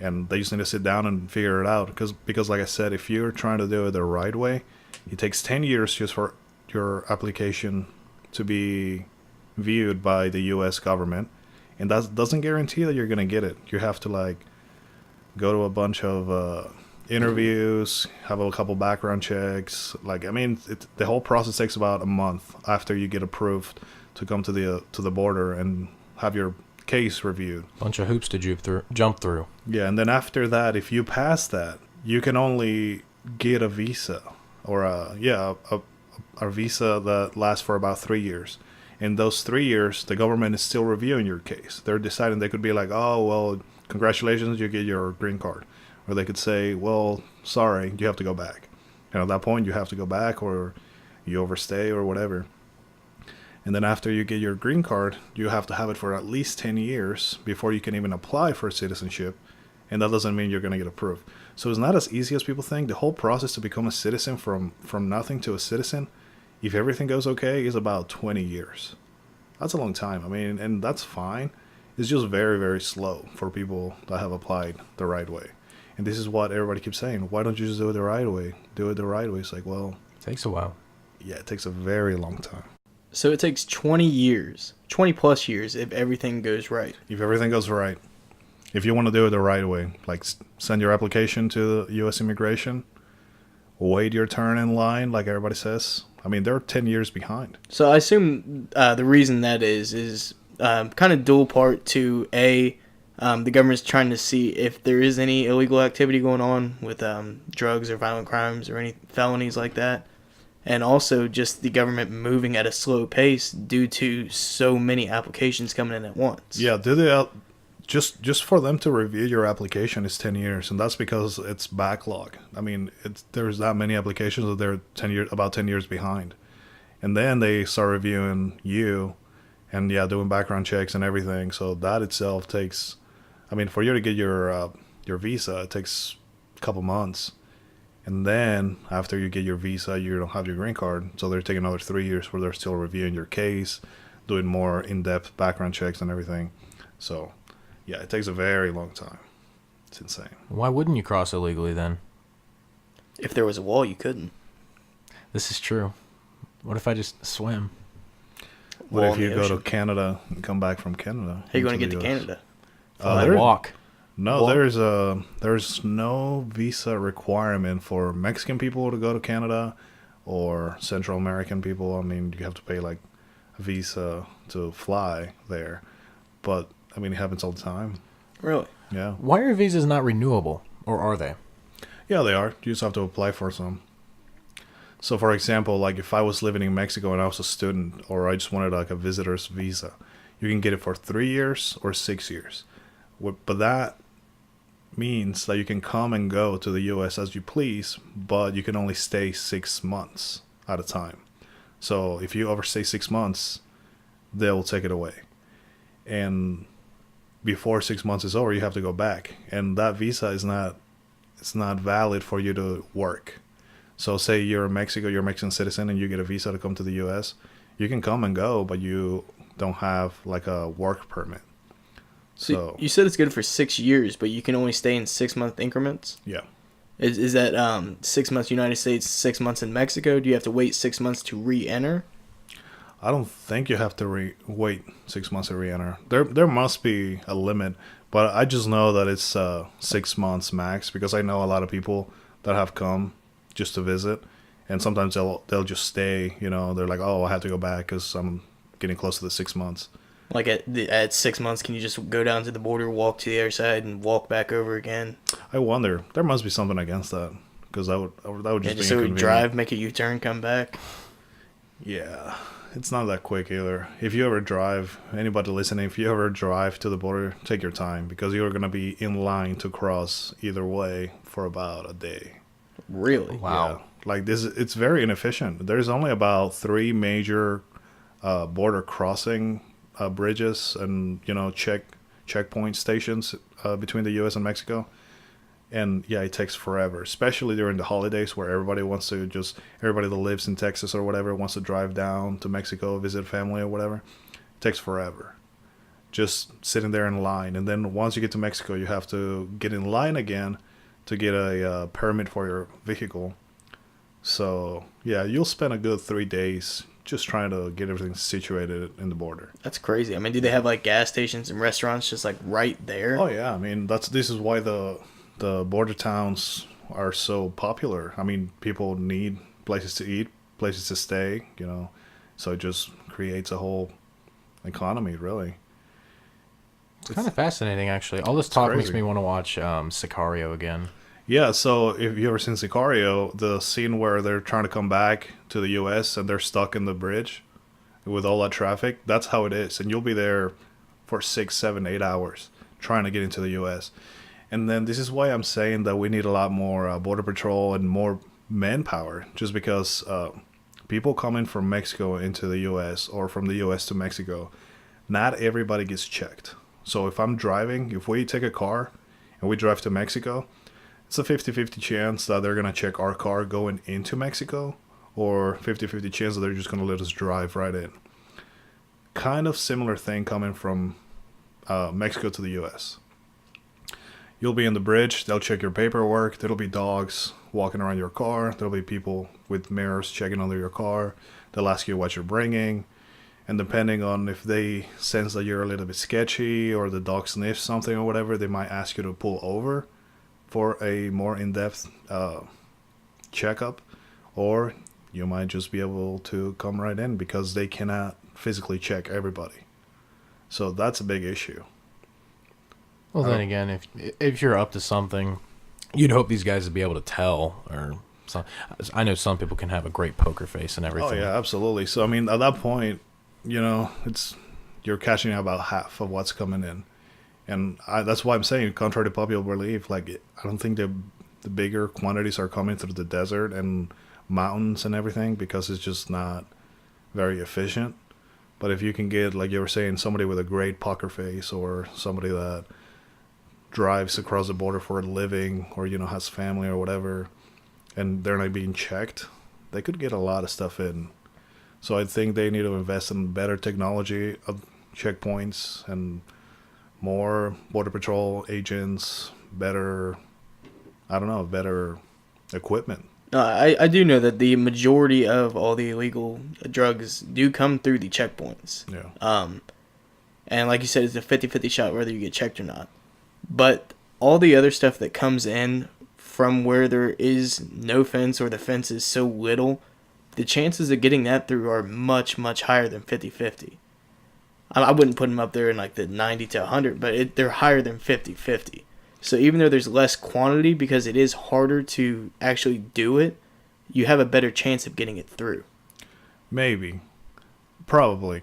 and they just need to sit down and figure it out. Because like I said, if you're trying to do it the right way, it takes 10 years just for your application to be viewed by the U.S. government. And that doesn't guarantee that you're going to get it. You have to go to a bunch of interviews, have a couple background checks. The whole process takes about a month after you get approved to come to the border and have your case reviewed. Bunch of hoops to jump through. Yeah, and then after that, if you pass that, you can only get a visa or a visa that lasts for about 3 years. In those 3 years, the government is still reviewing your case. They're deciding. They could be like, oh, well, congratulations, you get your green card. Or they could say, well, sorry, you have to go back. And at that point, you have to go back or you overstay or whatever. And then after you get your green card, you have to have it for at least 10 years before you can even apply for citizenship. And that doesn't mean you're going to get approved. So it's not as easy as people think. The whole process to become a citizen from nothing to a citizen, if everything goes okay, is about 20 years. That's a long time. I mean, and that's fine. It's just very, very slow for people that have applied the right way. And this is what everybody keeps saying. Why don't you just do it the right way? Do it the right way. It's like, well, It takes a while. yeah, it takes a very long time. So it takes 20 years, 20 plus years if everything goes right. If everything goes right, if you want to do it the right way, like send your application to the U.S. Immigration, wait your turn in line, like everybody says. I mean, they're 10 years behind. So I assume the reason that is kind of dual part to the government's trying to see if there is any illegal activity going on with drugs or violent crimes or any felonies like that. And also just the government moving at a slow pace due to so many applications coming in at once. Yeah, just for them to review your application is 10 years, and that's because it's backlog. I mean, there's that many applications that they're about 10 years behind. And then they start reviewing you and doing background checks and everything. So that itself takes, I mean, for you to get your visa, it takes a couple months. And then after you get your visa, you don't have your green card. So they're taking another 3 years where they're still reviewing your case, doing more in-depth background checks and everything. So yeah, it takes a very long time. It's insane. Why wouldn't you cross illegally then? If there was a wall, you couldn't. This is true. What if I just swim? What Wall if in you the go to ocean. Canada and come back from Canada? How are you going to into get the to US? Canada? I There- walk. No, Walk? there's no visa requirement for Mexican people to go to Canada or Central American people. I mean, you have to pay like a visa to fly there, but I mean, it happens all the time. Really? Yeah, Why are visas not renewable? Or are they? yeah, they are. You just have to apply for some. So, for example, like if I was living in Mexico and I was a student, or I just wanted like a visitor's visa, you can get it for 3 years or 6 years. But that means that you can come and go to the U.S. as you please, but you can only stay 6 months at a time. So if you overstay 6 months, they'll take it away. And before 6 months is over, you have to go back. And that visa is not, it's not valid for you to work. So say you're in Mexico, you're a Mexican citizen, and you get a visa to come to the U.S. You can come and go, but you don't have like a work permit. So you said it's good for 6 years, but you can only stay in 6 month increments. Yeah. Is that 6 months United States, 6 months in Mexico? Do you have to wait 6 months to re-enter? I don't think you have to wait 6 months to re-enter. There must be a limit, but I just know that it's 6 months max because I know a lot of people that have come just to visit, and sometimes they'll just stay. You know, they're like, oh, I have to go back because I'm getting close to the 6 months. Like at 6 months, can you just go down to the border, walk to the other side, and walk back over again? I wonder. There must be something against that because that would just be so inconvenient. drive, make a U-turn, come back. Yeah, it's not that quick either. If you ever drive, anybody listening, if you ever drive to the border, take your time because you're gonna be in line to cross either way for about a day. Really? Wow. Yeah. Like this, it's very inefficient. There's only about 3 major border crossing bridges and checkpoint stations between the U.S. and Mexico, and yeah, it takes forever, especially during the holidays where everybody that lives in Texas or whatever wants to drive down to Mexico, visit family or whatever. It takes forever, just sitting there in line, and then once you get to Mexico, you have to get in line again to get a permit for your vehicle. So yeah, you'll spend a good 3 days just trying to get everything situated in the border. That's crazy. I mean, do they have like gas stations and restaurants just like right there? Oh yeah, I mean this is why the border towns are so popular. I mean, people need places to eat, places to stay, so it just creates a whole economy, really. It's kind of fascinating, actually. All this talk makes crazy. me want to watch Sicario again. Yeah, so if you ever seen Sicario, the scene where they're trying to come back to the U.S. and they're stuck in the bridge with all that traffic, that's how it is. And you'll be there for 6, 7, 8 hours trying to get into the U.S. And then this is why I'm saying that we need a lot more Border Patrol and more manpower, just because people coming from Mexico into the U.S. or from the U.S. to Mexico, not everybody gets checked. So if we take a car and we drive to Mexico, it's a 50-50 chance that they're going to check our car going into Mexico, or 50-50 chance that they're just going to let us drive right in. Kind of similar thing coming from Mexico to the U.S. You'll be in the bridge, they'll check your paperwork, there'll be dogs walking around your car, there'll be people with mirrors checking under your car, they'll ask you what you're bringing, and depending on if they sense that you're a little bit sketchy or the dog sniffs something or whatever, they might ask you to pull over for a more in-depth checkup, or you might just be able to come right in because they cannot physically check everybody. So that's a big issue. Well, then again, if you're up to something, you'd hope these guys would be able to tell. Or I know some people can have a great poker face and everything. Oh yeah, absolutely. So I mean, at that point, you're catching about half of what's coming in. And that's why I'm saying, contrary to popular belief, like I don't think the bigger quantities are coming through the desert and mountains and everything because it's just not very efficient. But if you can get, like you were saying, somebody with a great poker face or somebody that drives across the border for a living or has family or whatever, and they're not being checked, they could get a lot of stuff in. So I think they need to invest in better technology of checkpoints and more Border Patrol agents, better equipment. I do know that the majority of all the illegal drugs do come through the checkpoints. Yeah. And like you said, it's a 50-50 shot whether you get checked or not. But all the other stuff that comes in from where there is no fence or the fence is so little, the chances of getting that through are much, much higher than 50-50. I wouldn't put them up there in like the 90 to 100, but they're higher than 50-50. So even though there's less quantity because it is harder to actually do it, you have a better chance of getting it through. Maybe. Probably.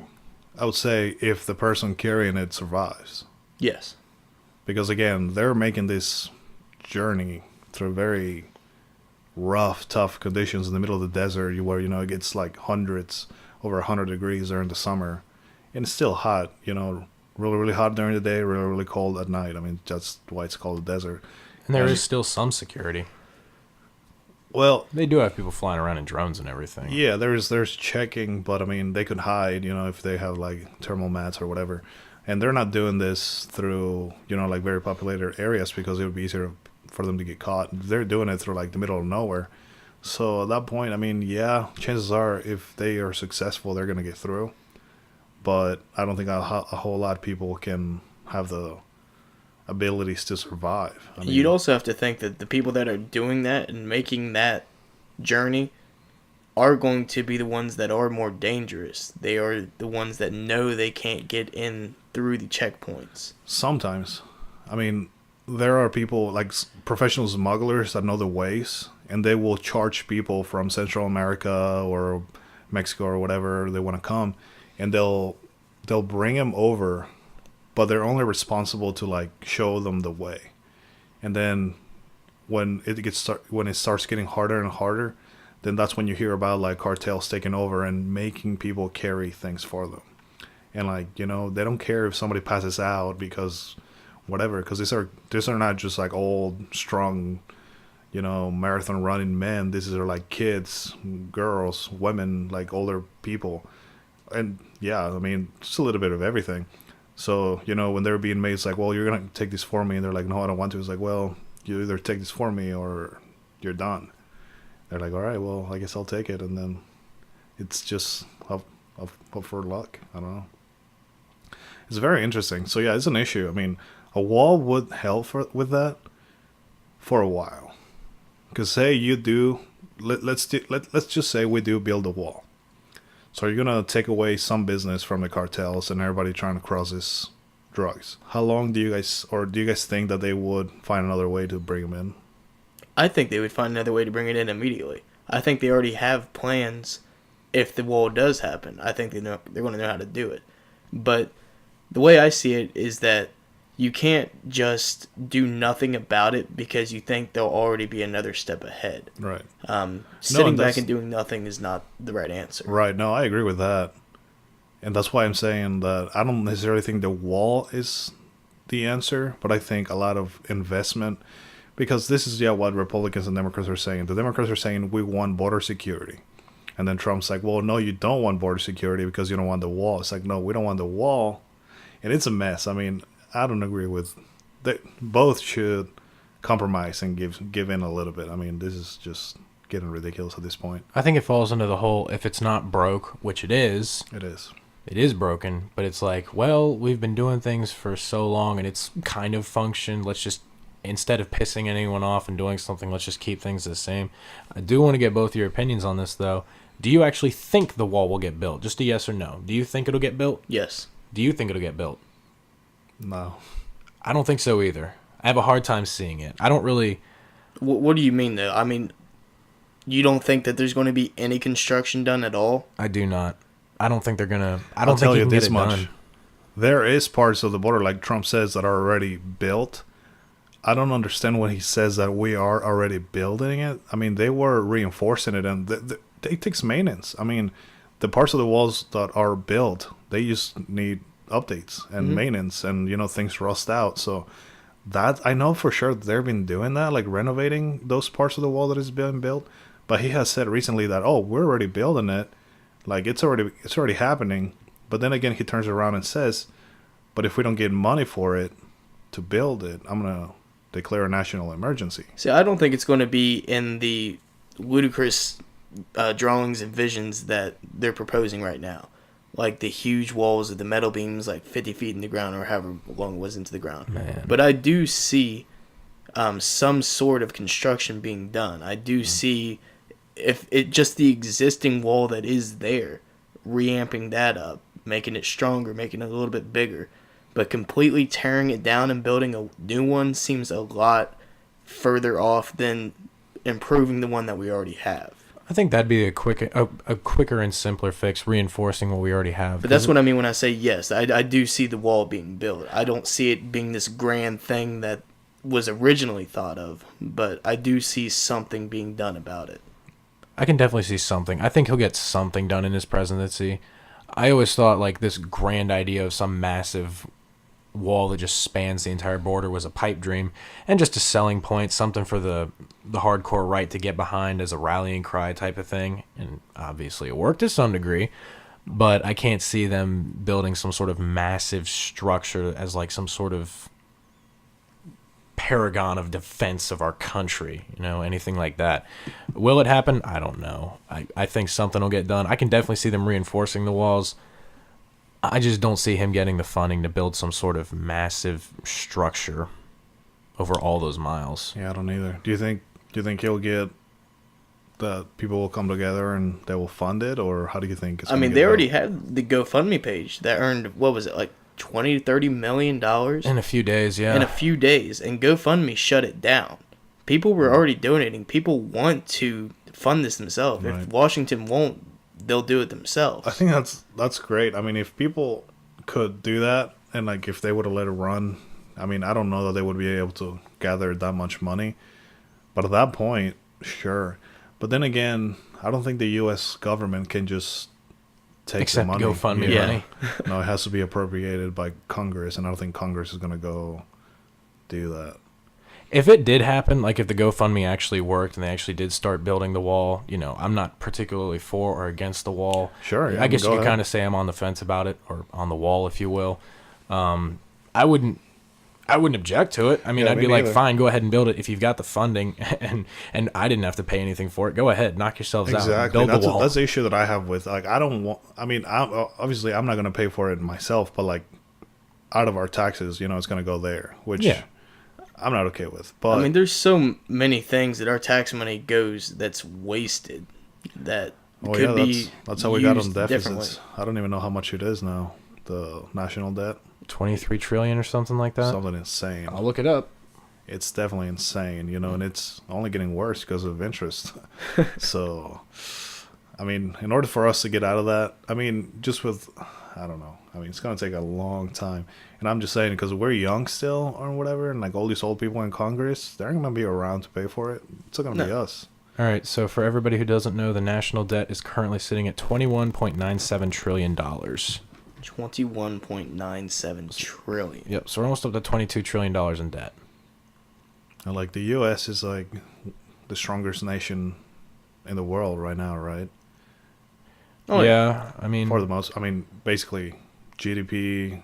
I would say if the person carrying it survives. Yes. Because again, they're making this journey through very rough, tough conditions in the middle of the desert where, it gets like over 100 degrees during the summer. And it's still hot, really, really hot during the day, really, really cold at night. I mean, that's why it's called a desert. And there is still some security. Well, they do have people flying around in drones and everything. Yeah, there's checking, but I mean, they could hide, if they have like thermal mats or whatever. And they're not doing this through, like very populated areas because it would be easier for them to get caught. They're doing it through like the middle of nowhere. So at that point, I mean, yeah, chances are if they are successful, they're going to get through. But I don't think a whole lot of people can have the abilities to survive. I mean, you'd also have to think that the people that are doing that and making that journey are going to be the ones that are more dangerous. They are the ones that know they can't get in through the checkpoints. Sometimes. I mean, there are people like professional smugglers that know the ways, and they will charge people from Central America or Mexico or whatever they want to come, and they'll bring them over, but they're only responsible to like show them the way. And then when it starts getting harder and harder, then that's when you hear about like cartels taking over and making people carry things for them. And like, they don't care if somebody passes out because whatever, because these are not just like old, strong, marathon running men. These are like kids, girls, women, like older people. And yeah, I mean, just a little bit of everything. So, when they're being made, it's like, well, you're going to take this for me. And they're like, no, I don't want to. It's like, well, you either take this for me or you're done. They're like, all right, well, I guess I'll take it. And then it's just up for luck. I don't know. It's very interesting. So, yeah, it's an issue. I mean, a wall would help with that for a while. Because say you do, let's just say we do build a wall. So you're going to take away some business from the cartels and everybody trying to cross this drugs. How long do you guys think that they would find another way to bring them in? I think they would find another way to bring it in immediately. I think they already have plans if the wall does happen. I think they're going to know how to do it. But the way I see it is that you can't just do nothing about it because you think they'll already be another step ahead. Right. Sitting back and doing nothing is not the right answer. Right. No, I agree with that. And that's why I'm saying that I don't necessarily think the wall is the answer, but I think a lot of investment, because this is what Republicans and Democrats are saying. The Democrats are saying we want border security. And then Trump's like, well, no, you don't want border security because you don't want the wall. It's like, no, we don't want the wall. And it's a mess. I mean, I don't agree with that. Both should compromise and give in a little bit. I mean, this is just getting ridiculous at this point. I think it falls into the whole, if it's not broke, which it is. It is. It is broken, but it's like, well, we've been doing things for so long and it's kind of functioned. Let's just, instead of pissing anyone off and doing something, let's just keep things the same. I do want to get both your opinions on this, though. Do you actually think the wall will get built? Just a yes or no. Do you think it'll get built? Yes. Do you think it'll get built? No. I don't think so either. I have a hard time seeing it. I don't really... What do you mean, though? I mean, you don't think that there's going to be any construction done at all? I do not. I don't think they're going to... I I'll don't tell think you you can this get it much. done. There is parts of the border, like Trump says, that are already built. I don't understand when he says that we are already building it. I mean, they were reinforcing it, and it takes maintenance. I mean, the parts of the walls that are built, they just need updates and maintenance, and things rust out. So that I know for sure they've been doing that, like renovating those parts of the wall that is being built. But he has said recently that, oh, we're already building it, like it's already happening. But then again, he turns around and says, but if we don't get money for it to build it, I'm gonna declare a national emergency. See, I don't think it's going to be in the ludicrous drawings and visions that they're proposing right now. Like the huge walls of the metal beams, like 50 feet in the ground or however long it was into the ground. Man. But I do see some sort of construction being done. I do see if it just the existing wall that is there, reamping that up, making it stronger, making it a little bit bigger. But completely tearing it down and building a new one seems a lot further off than improving the one that we already have. I think that'd be a quicker and simpler fix, reinforcing what we already have. But that's what I mean when I say yes. I do see the wall being built. I don't see it being this grand thing that was originally thought of, but I do see something being done about it. I can definitely see something. I think he'll get something done in his presidency. I always thought like this grand idea of some massive wall that just spans the entire border was a pipe dream and just a selling point, something for the hardcore right to get behind as a rallying cry type of thing. And obviously it worked to some degree, but I can't see them building some sort of massive structure as like some sort of paragon of defense of our country, anything like that. Will it happen? I don't know. I think something will get done. I can definitely see them reinforcing the walls. I just don't see him getting the funding to build some sort of massive structure over all those miles. Yeah, I don't either. Do you think he'll get that people will come together and they will fund it, or how do you think it's I mean, they already had the GoFundMe page that earned, what was it, like $20-30 million in a few days, yeah. In a few days, and GoFundMe shut it down. People were already donating. People want to fund this themselves. Right. If Washington won't, they'll do it themselves. I think that's great. I mean, if people could do that, and like if they would have let it run, I mean, I don't know that they would be able to gather that much money. But at that point, sure. But then again, I don't think the U.S. government can just take the money. GoFundMe money. No, it has to be appropriated by Congress, and I don't think Congress is going to go do that. If it did happen, like if the GoFundMe actually worked and they actually did start building the wall, I'm not particularly for or against the wall. Sure, yeah, I guess you could ahead. kind of say I'm on the fence about it, or on the wall, if you will. I wouldn't object to it. I mean, Yeah, I'd me be like, neither. fine, go ahead and build it if you've got the funding, and I didn't have to pay anything for it. Go ahead, knock yourselves out, Exactly. build the wall. That's the issue that I have with, like, I don't want. I mean, obviously I'm not going to pay for it myself, but like, out of our taxes, it's going to go there, which Yeah. I'm not okay with. But I mean, there's so many things that our tax money goes that's wasted that could be that's how we got on used differently. deficits. I don't even know how much it is now. The national debt, 23 trillion or something like that. something insane. I'll look it up. It's definitely insane, and it's only getting worse because of interest. So, I mean, in order for us to get out of that, I mean, just with, I don't know. I mean, it's going to take a long time. And I'm just saying, because we're young still or whatever, and like all these old people in Congress, they're going to be around to pay for it. It's still going to be us. All right, so for everybody who doesn't know, the national debt is currently sitting at $21.97 trillion. 21.97 trillion. Yep, so we're almost up to $22 trillion in debt. And like the U.S. is like the strongest nation in the world right now, right? Oh, yeah, I mean, For the most, I mean, basically GDP,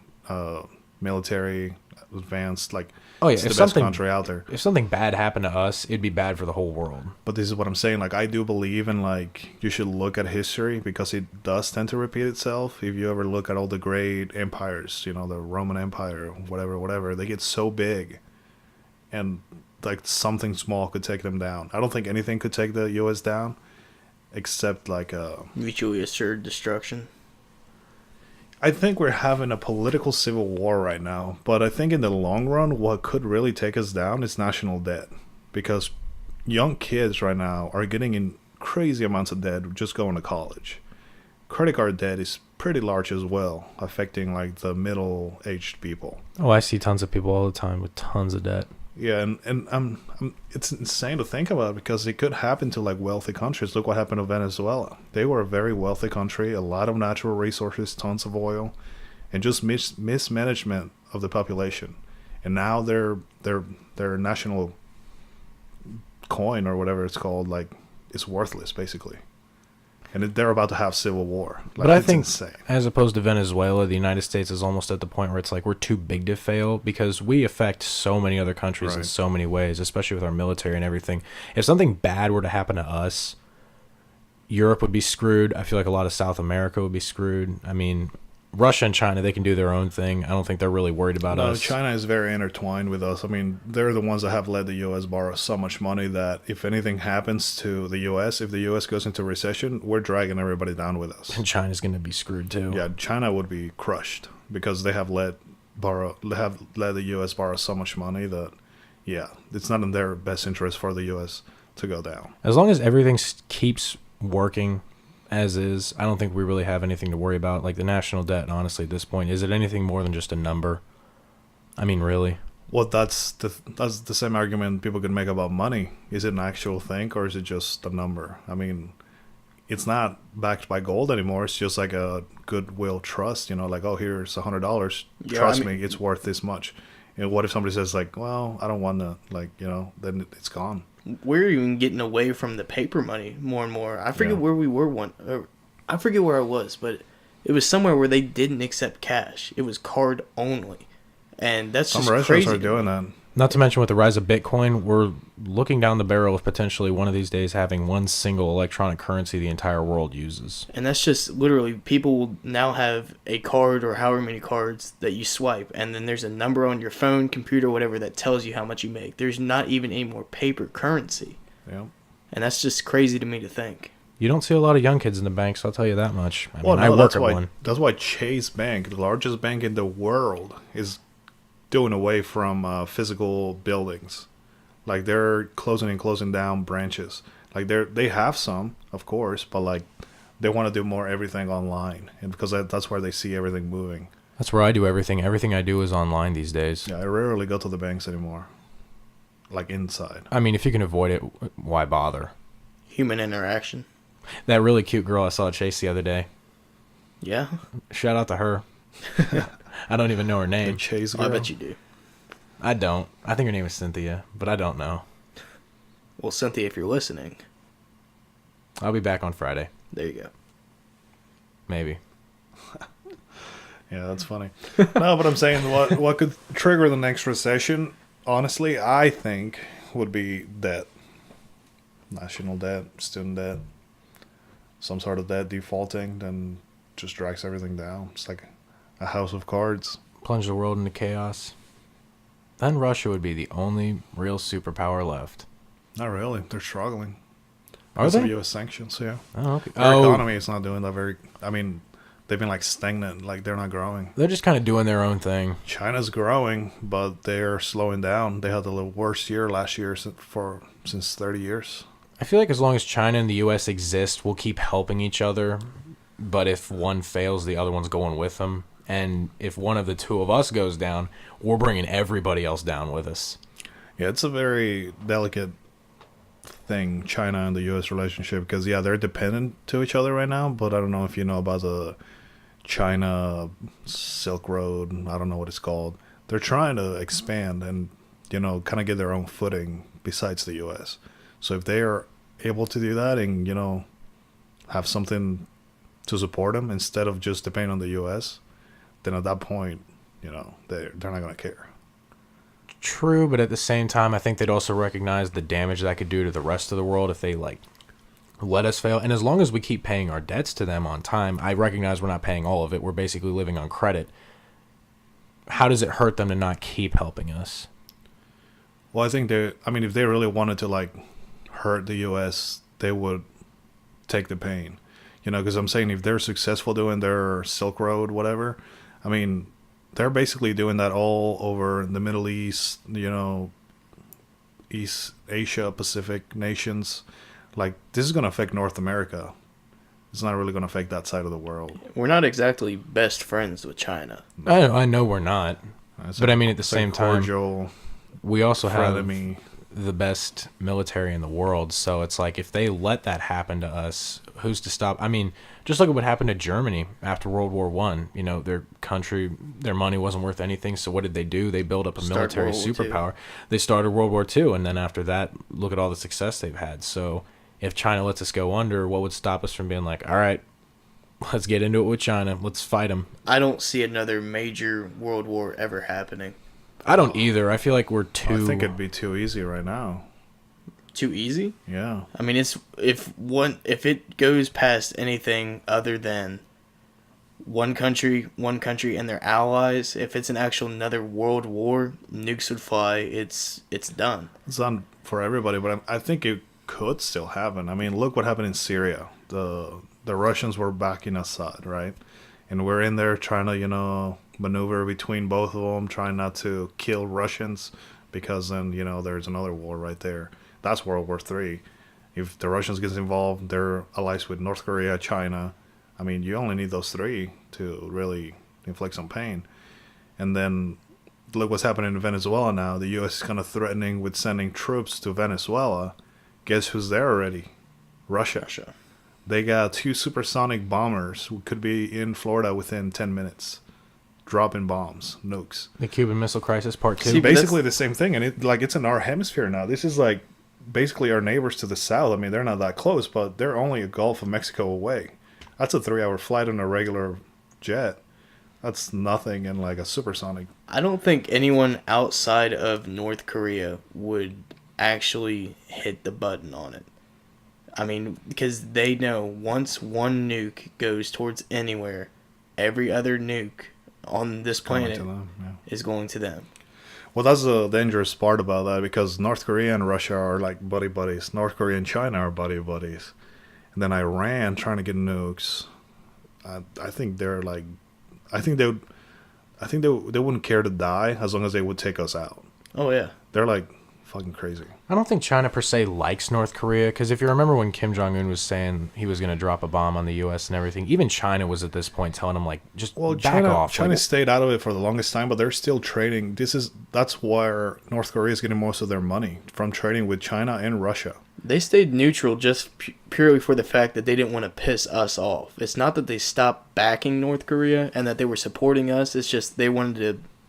military, advanced, like, oh yeah, it's the if best something country out there. if something bad happened to us, it'd be bad for the whole world. But this is what I'm saying. Like, I do believe in, like, you should look at history because it does tend to repeat itself. If you ever look at all the great empires, the Roman Empire, whatever, they get so big. And, like, something small could take them down. I don't think anything could take the U.S. down except, like, Mutually assured destruction. I think we're having a political civil war right now, but I think in the long run, what could really take us down is national debt, because young kids right now are getting in crazy amounts of debt just going to college. Credit card debt is pretty large as well, affecting like the middle-aged people. Oh, I see tons of people all the time with tons of debt. Yeah, and it's insane to think about because it could happen to like wealthy countries. Look what happened to Venezuela. They were a very wealthy country, a lot of natural resources, tons of oil, and just mismanagement of the population. And now their national coin or whatever it's called, like, is worthless basically. And they're about to have civil war. Like, But I it's think, insane. as opposed to Venezuela, the United States is almost at the point where it's like we're too big to fail because we affect so many other countries in Right. so many ways, especially with our military and everything. If something bad were to happen to us, Europe would be screwed. I feel like a lot of South America would be screwed. I mean, Russia and China, they can do their own thing. I don't think they're really worried about No, us. China is very intertwined with us. I mean, they're the ones that have let the U.S. borrow so much money that if anything happens to the U.S., if the U.S. goes into recession, we're dragging everybody down with us. And China's going to be screwed too. Yeah, China would be crushed because they have let the U.S. borrow so much money that, yeah, it's not in their best interest for the U.S. to go down. As long as everything keeps working as is. I don't think we really have anything to worry about. Like the national debt, honestly, at this point, is it anything more than just a number? I mean, really? Well, that's the same argument people could make about money. Is it an actual thing or is it just a number? I mean, it's not backed by gold anymore. It's just like a goodwill trust. Like, oh, here's $100. Yeah, Trust I mean, me, it's worth this much. What if somebody says like, well, I don't want to, like, then it's gone. we're even getting away from the paper money more and more. I forget Yeah. where we were I forget where I was, but it was somewhere where they didn't accept cash. It was card only, and that's Some just restaurants crazy. are doing that. Not to mention with the rise of Bitcoin, we're looking down the barrel of potentially one of these days having one single electronic currency the entire world uses. And that's just literally people will now have a card or however many cards that you swipe, and then there's a number on your phone, computer, whatever that tells you how much you make. There's not even any more paper currency, Yeah. and that's just crazy to me to think. You don't see a lot of young kids in the banks, I'll tell you that much. I mean, Well, no, I work that's at why one. that's why Chase Bank, the largest bank in the world, is doing away from physical buildings. Like they're closing and closing down branches. Like they have some, of course, but like they want to do more everything online, and because that's where they see everything moving. That's where I do everything. Everything I do is online these days. Yeah, I rarely go to the banks anymore. Like inside. I mean, if you can avoid it, why bother? Human interaction. That really cute girl I saw at Chase the other day. Yeah, Shout out to her. I don't even know her The name. Chase girl. I bet you do. I don't. I think her name is Cynthia, but I don't know. Well, Cynthia, if you're listening, I'll be back on Friday. there you go. Maybe. Yeah, that's funny. No, but I'm saying what could trigger the next recession, honestly, I think would be debt. National debt, student debt, some sort of debt defaulting, then just drags everything down. It's like a house of cards. Plunge the world into chaos. Then Russia would be the only real superpower left. Not really. They're struggling. Are Because of they? U.S. sanctions, yeah. Oh, okay. Their economy is not doing that very... I mean, they've been like stagnant. Like they're not growing. They're just kind of doing their own thing. China's growing, but they're slowing down. They had the worst year last year since 30 years. I feel like as long as China and the U.S. exist, we'll keep helping each other. But if one fails, the other one's going with them. And if one of the two of us goes down, we're bringing everybody else down with us. Yeah, it's a very delicate thing, China and the U.S. relationship, because, yeah, they're dependent to each other right now, but I don't know if you know about the China Silk Road, I don't know what it's called. They're trying to expand and, kind of get their own footing besides the U.S. So if they are able to do that and, have something to support them instead of just depending on the U.S., then at that point, they're not going to care. True, but at the same time, I think they'd also recognize the damage that could do to the rest of the world if they, let us fail. And as long as we keep paying our debts to them on time, I recognize we're not paying all of it. We're basically living on credit. How does it hurt them to not keep helping us? Well, I think if they really wanted to, hurt the U.S., they would take the pain. Because I'm saying if they're successful doing their Silk Road, whatever, they're basically doing that all over the Middle East, East Asia, Pacific nations. This is going to affect North America. It's not really going to affect that side of the world. We're not exactly best friends with China. I know we're not. But I mean, at the It's same a time, cordial we also have frenemy. the best military in the world. So it's like if they let that happen to us, who's to stop? I mean, just look at what happened to Germany after World War One. Their country, their money wasn't worth anything. So what did they do? They built up a military World War II. superpower. They started World War II, and then after that, look at all the success they've had. So if China lets us go under, what would stop us from being like, all right, let's get into it with China. Let's fight them. I don't see another major world war ever happening. I don't either. I feel like we're too. I think it'd be too easy right now. Too easy? Yeah. I mean, it's if it goes past anything other than one country and their allies, if it's an actual another world war, nukes would fly. It's done. It's done for everybody, but I think it could still happen. I mean, look what happened in Syria. The Russians were backing Assad, right? And we're in there trying to, maneuver between both of them, trying not to kill Russians, because then, there's another war right there. That's World War III. If the Russians get involved, they're allies with North Korea, China. I mean, you only need those three to really inflict some pain. And then look what's happening in Venezuela now. The U.S. is kind of threatening with sending troops to Venezuela. Guess who's there already? Russia. They got 2 supersonic bombers who could be in Florida within 10 minutes. Dropping bombs, nukes. The Cuban Missile Crisis Part 2. See, Basically the same thing. And it's in our hemisphere now. This is like basically our neighbors to the south. I mean, they're not that close, but they're only a Gulf of Mexico away. That's a 3-hour flight on a regular jet. That's nothing in like a supersonic. I don't think anyone outside of North Korea would actually hit the button on it. I mean, because they know once one nuke goes towards anywhere, every other nuke on this planet is going to them. Well, that's the dangerous part about that, because North Korea and Russia are like buddy buddies. North Korea and China are buddy buddies. And then Iran trying to get nukes. I think they're like, I think they wouldn't care to die as long as they would take us out. Oh yeah, They're like fucking crazy. I don't think China per se likes North Korea, because if you remember when Kim Jong-un was saying he was going to drop a bomb on the U.S. and everything, even China was at this point telling him, like, just back off. China stayed out of it for the longest time, but they're still trading. That's where North Korea is getting most of their money, from trading with China and Russia. they stayed neutral just purely for the fact that they didn't want to piss us off. It's not that they stopped backing North Korea and that they were supporting us. It's just they wanted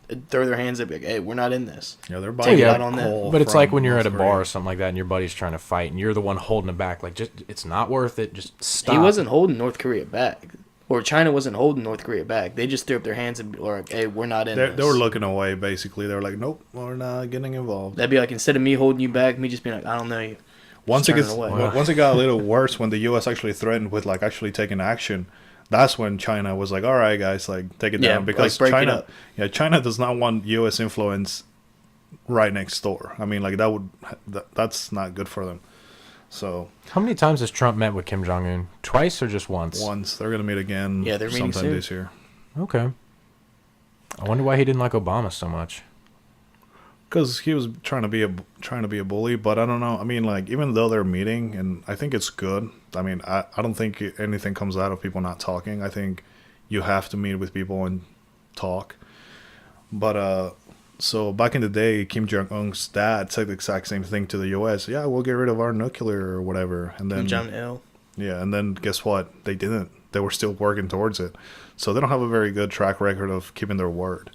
to throw their hands up like, hey, we're not in this. Yeah, they're buying out on that. coal. But it's like from when you're at North a Korea. bar or something like that and your buddy's trying to fight and you're the one holding it back. Like, just it's not worth it. Just stop. He wasn't holding North Korea back. Or China wasn't holding North Korea back. They just threw up their hands and were like, hey, we're not in this. They were looking away, basically. They were like, nope, we're not getting involved. That'd be like, instead of me holding you back, me just being like, I don't know you. Once turning it away. once it got a little worse, when the U.S. actually threatened with like actually taking action, that's when China was like, all right, guys, like take it Yeah, down, because like, break it China, up. China does not want U.S. influence right next door. I mean, like that's not good for them. So How many times has Trump met with Kim Jong-un? Twice or just once? once they're gonna meet again, Yeah, they're meeting sometime soon. this year. Okay. I wonder why he didn't like Obama so much. Because he was trying to be a bully, but I don't know. I mean, like, even though they're meeting, and I think it's good. I mean, I don't think anything comes out of people not talking. I think you have to meet with people and talk. But so back in the day, Kim Jong Un's dad said the exact same thing to the U.S. Yeah, we'll get rid of our nuclear or whatever, and then Kim Jong-il. yeah, and then guess what? They didn't. They were still working towards it. So they don't have a very good track record of keeping their word.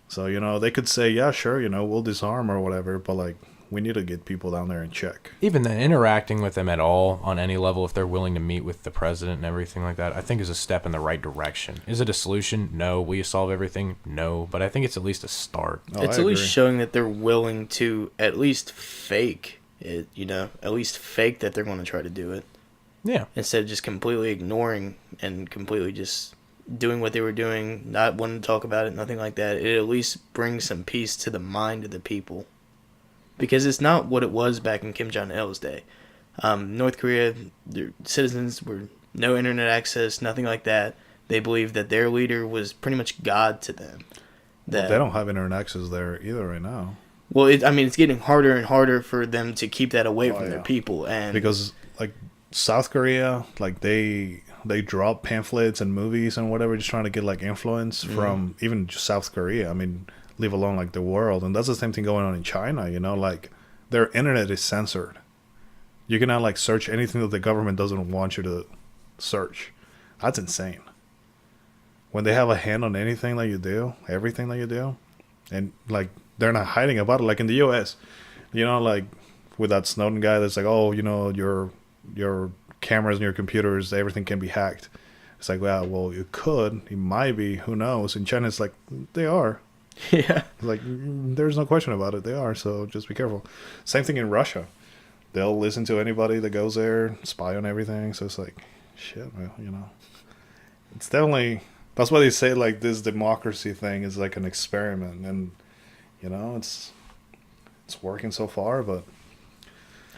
So, they could say, yeah, sure, we'll disarm or whatever, but, like, we need to get people down there in check. Even then, interacting with them at all on any level, if they're willing to meet with the president and everything like that, I think is a step in the right direction. Is it a solution? No. Will you solve everything? No. But I think it's at least a start. Oh, It's I at least agree. showing that they're willing to at least fake it, at least fake that they're going to try to do it. Yeah. Instead of just completely ignoring and completely just doing what they were doing, not wanting to talk about it, nothing like that. It at least brings some peace to the mind of the people. Because it's not what it was back in Kim Jong-il's day. North Korea, their citizens were no internet access, nothing like that. They believed that their leader was pretty much God to them. That, They don't have internet access there either right now. well, it's getting harder and harder for them to keep that away Oh, from their yeah. people. And Because, like, South Korea, like, they drop pamphlets and movies and whatever, just trying to get, like, influence from even just South Korea. I mean, leave alone, like, the world. And that's the same thing going on in China, like, their internet is censored. You cannot, like, search anything that the government doesn't want you to search. That's insane. When they have a hand on anything that you do, everything that you do, and, like, they're not hiding about it, like in the U.S., like, with that Snowden guy that's like, oh, your cameras and your computers, everything can be hacked. It's like, well, it could. It might be. Who knows? In China, it's like, they are. yeah. Like, there's no question about it. They are. So just be careful. Same thing in Russia. They'll listen to anybody that goes there, spy on everything. So it's like, shit, well, It's definitely, that's why they say, like, this democracy thing is like an experiment. And, it's working so far, but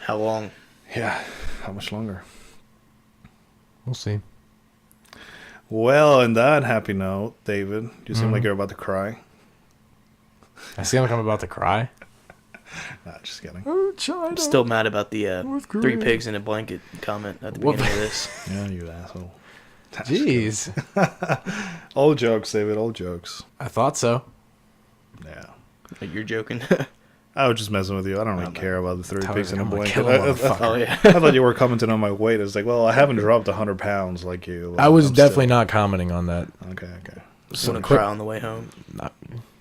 How long? yeah, how much longer? We'll see. Well, on that happy note, David, you seem like you're about to cry. I seem like I'm about to cry. Nah, just kidding. Oh, China. I'm still mad about the North 3 Korea. pigs in a blanket comment at the Well, beginning of this. Yeah, you asshole. Nah, just kidding. Jeez. Old jokes, David. Old jokes. I thought so. Yeah. Like, you're joking. I was just messing with you. I don't really no. care about the 3 Tyler's pigs in a like, I'm gonna blanket. kill a motherfucker. Oh, yeah. I thought you were commenting on my weight. It's like, well, I haven't dropped 100 pounds like you. I was I'm definitely still- not commenting on that. Okay. Just want to quick- cry on the way home.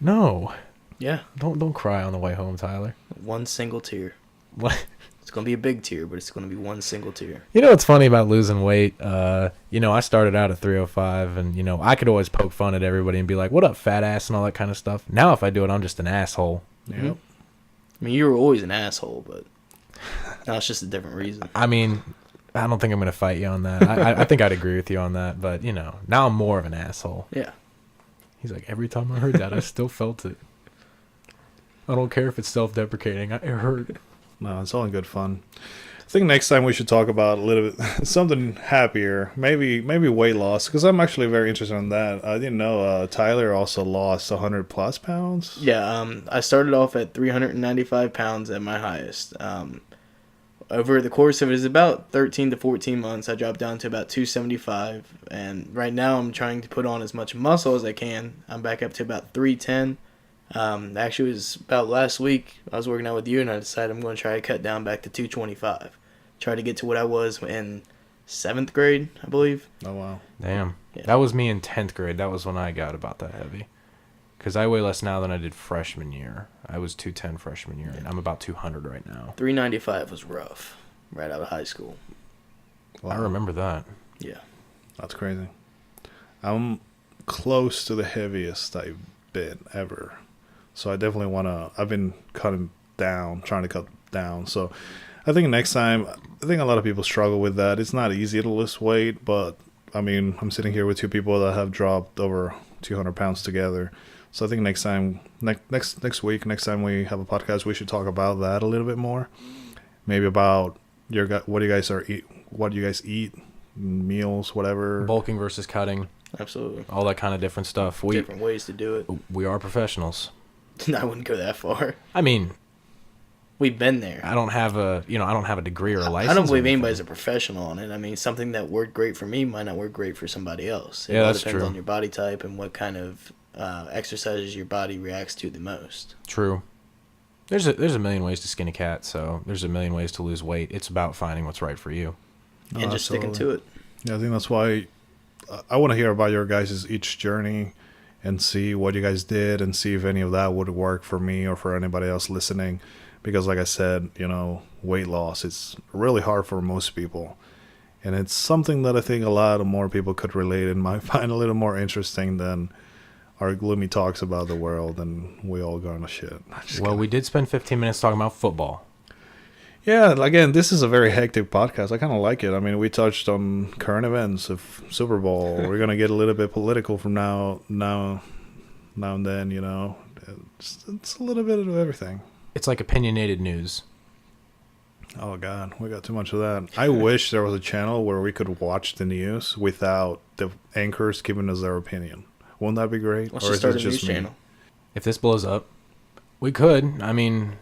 No. Yeah. Don't cry on the way home, Tyler. One single tear. What? It's going to be a big tear, but it's going to be one single tear. You know what's funny about losing weight? I started out at 305, and I could always poke fun at everybody and be like, "What up, fat ass?" and all that kind of stuff. Now, if I do it, I'm just an asshole. Yep. I mean, you were always an asshole, but now it's just a different reason. I mean, I don't think I'm gonna fight you on that. I think I'd agree with you on that, but now I'm more of an asshole. Yeah. He's like, every time I heard that, I still felt it. I don't care if it's self-deprecating. It hurt. No, it's all in good fun. I think next time we should talk about a little bit something happier, maybe weight loss, because I'm actually very interested in that. I didn't know Tyler also lost 100 plus pounds. Yeah, I started off at 395 pounds at my highest. Over the course of it is about 13 to 14 months, I dropped down to about 275. And right now I'm trying to put on as much muscle as I can. I'm back up to about 310. Actually, it was about last week I was working out with you, and I decided I'm going to try to cut down back to 225. Try to get to what I was in 7th grade, I believe. Oh wow. Damn. Yeah. That was me in 10th grade. That was when I got about that heavy. Because I weigh less now than I did freshman year. I was 210 freshman year, and I'm about 200 right now. 395 was rough right out of high school. Wow. I remember that. Yeah. That's crazy. I'm close to the heaviest I've been ever. So I definitely want to, I've been trying to cut down. So I think next time, I think a lot of people struggle with that. It's not easy to lose weight, but I mean, I'm sitting here with 2 people that have dropped over 200 pounds together. So I think next time, next week, next time we have a podcast, we should talk about that a little bit more. Maybe about what you guys eat, meals, whatever. Bulking versus cutting, Absolutely. all that kind of different stuff. Different ways to do it. We are professionals. I wouldn't go that far. I mean, We've been there. I don't have a degree or a license. I don't believe or anything. anybody's a professional on it. I mean, something that worked great for me might not work great for somebody else. It Yeah, all that's depends true. on your body type and what kind of exercises your body reacts to the most. True. There's a million ways to skin a cat, so there's a million ways to lose weight. It's about finding what's right for you. And just sticking to it. Yeah, I think that's why I want to hear about your guys' each journey and see what you guys did and see if any of that would work for me or for anybody else listening. Because like I said, weight loss, it's really hard for most people. And it's something that I think a lot of more people could relate and might find a little more interesting than our gloomy talks about the world and we all going to shit. Well, we did spend 15 minutes talking about football. Yeah, again, this is a very hectic podcast. I kind of like it. I mean, we touched on current events of Super Bowl. We're gonna get a little bit political from now and then. It's a little bit of everything. It's like opinionated news. Oh God, we got too much of that. I wish there was a channel where we could watch the news without the anchors giving us their opinion. Wouldn't that be great? Let's just start a news channel. If this blows up, we could. I mean,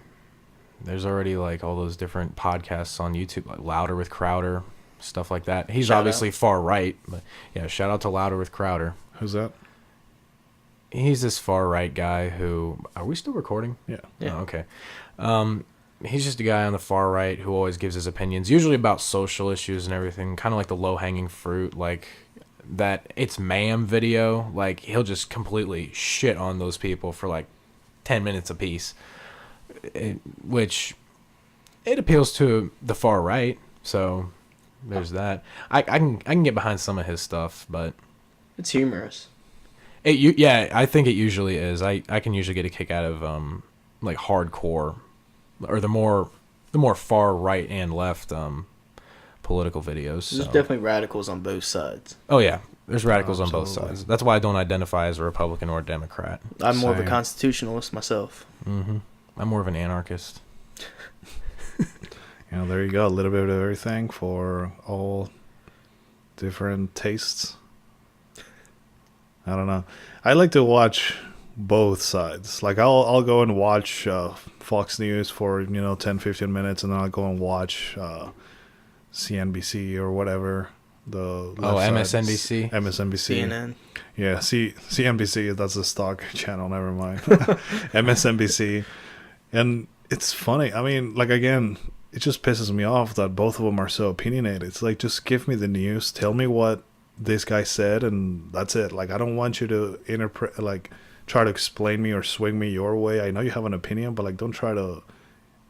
there's already like all those different podcasts on YouTube, like Louder with Crowder, stuff like that. He's Shout obviously far right, but yeah, shout out to Louder with Crowder. Who's that? He's this far right guy who, are we still recording? Yeah. Yeah. Oh, okay. He's just a guy on the far right who always gives his opinions, usually about social issues and everything, kind of like the low-hanging fruit, like that It's Ma'am video. Like, he'll just completely shit on those people for like 10 minutes apiece, which it appeals to the far right, so there's that. I can get behind some of his stuff, but It's humorous. yeah, I think it usually is. I can usually get a kick out of like hardcore or the more far right and left political videos. There's so. definitely radicals on both sides. Oh yeah, there's radicals on both Absolutely. sides. That's why I don't identify as a Republican or a Democrat. I'm more of a Same. constitutionalist myself. I'm more of an anarchist. There you go. A little bit of everything for all different tastes. I don't know. I like to watch both sides. Like I'll go and watch Fox News for 10-15 minutes, and then I'll go and watch CNBC or whatever. MSNBC. MSNBC. CNN. Yeah, CNBC. That's a stock channel. Never mind. MSNBC, and it's funny. I mean, like again, it just pisses me off that both of them are so opinionated. It's like, just give me the news. Tell me what this guy said, and that's it. Like, I don't want you to interpret, like, try to explain me or swing me your way. I know you have an opinion, but like, don't try to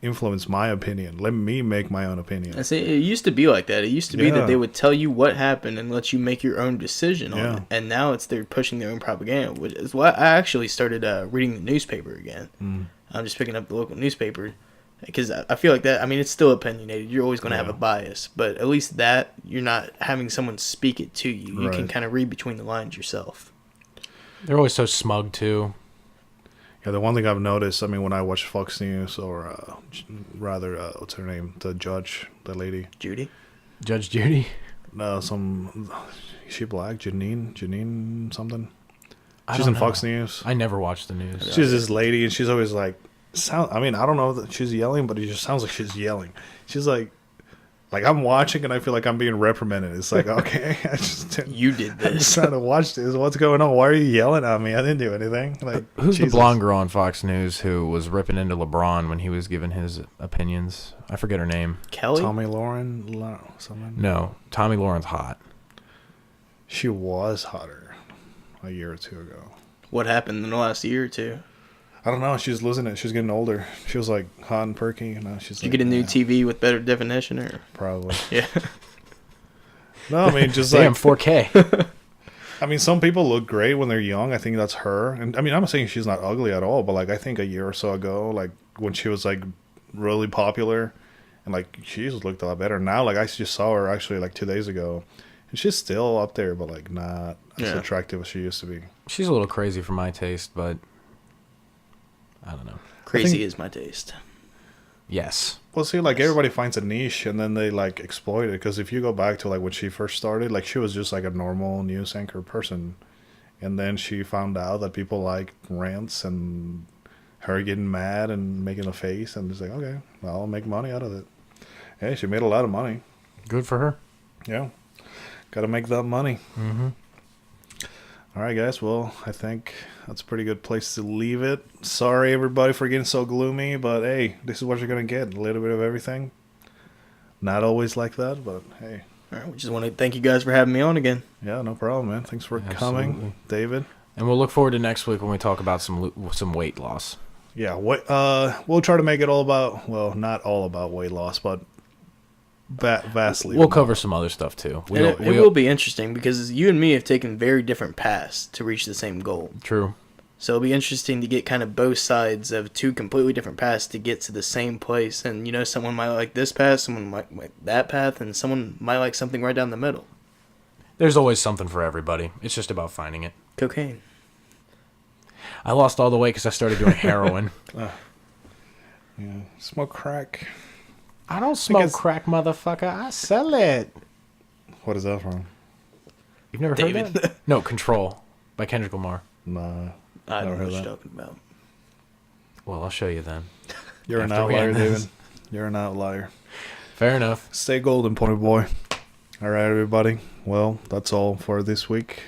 influence my opinion. Let me make my own opinion. I see. It used to be like that. It used to be that they would tell you what happened and let you make your own decision on it. And now they're pushing their own propaganda, which is why I actually started reading the newspaper again. I'm just picking up the local newspaper because I feel like that. I mean, it's still opinionated. You're always going to have a bias, but at least that you're not having someone speak it to you. You can kind of read between the lines yourself. They're always so smug too. Yeah, the one thing I've noticed, I mean, when I watch Fox News, or what's her name? The judge, the lady. Judge Judy? No, is she black? Janine something? I She's don't in know. Fox News. I never watch the news. She's this lady, and she's always like, I mean, I don't know that she's yelling, but it just sounds like she's yelling. She's like I'm watching and I feel like I'm being reprimanded. It's like, okay, You did I'm just this. trying to watch this. What's going on? Why are you yelling at me? I didn't do anything. Like, Who's Jesus. the blonde girl on Fox News who was ripping into LeBron when he was giving his opinions? I forget her name. Kelly? Tommy Lauren, something. No, Tommy Lauren's hot. She was hotter a year or two ago. What happened in the last year or two? I don't know. She's losing it. She's getting older. She was like hot and perky. Now she's. Did you like, get a new TV with better definition, or Probably. yeah? No, I mean, just Damn, like 4K. I mean, some people look great when they're young. I think that's her. And I mean, I'm not saying she's not ugly at all, but like I think a year or so ago, like when she was like really popular, and like she just looked a lot better. Now, like I just saw her actually like 2 days ago, and she's still up there, but like not as attractive as she used to be. She's a little crazy for my taste, but I don't know. Crazy is my taste. Yes. Well, see, like everybody finds a niche and then they like exploit it. Because if you go back to like when she first started, like she was just like a normal news anchor person, and then she found out that people like rants and her getting mad and making a face, and it's like, okay, well, I'll make money out of it. Hey, she made a lot of money. Good for her. Yeah, got to make that money. Mm-hmm. All right, guys. Well, I think that's a pretty good place to leave it. Sorry, everybody, for getting so gloomy, but hey, this is what you're going to get. A little bit of everything. Not always like that, but hey. All right, we just want to thank you guys for having me on again. Yeah, no problem, man. Thanks for Absolutely. coming, David. And we'll look forward to next week when we talk about some weight loss. Yeah, we'll try to make it all about, well, not all about weight loss, but vastly. We'll cover some other stuff too. It will be interesting because you and me have taken very different paths to reach the same goal. True. So it'll be interesting to get kind of both sides of two completely different paths to get to the same place. And, you know, someone might like this path, someone might like that path, and someone might like something right down the middle. There's always something for everybody. It's just about finding it. Cocaine. I lost all the weight because I started doing heroin. Yeah, smoke crack. I don't smoke Because- crack, motherfucker. I sell it. What is that from? You've never David. heard that? No, Control by Kendrick Lamar. Nah. I don't Never know heard what you're that. talking about. Well, I'll show you then. You're an After we outlier, end this. David. You're an outlier. Fair enough. Stay golden, pony boy. All right, everybody. Well, that's all for this week.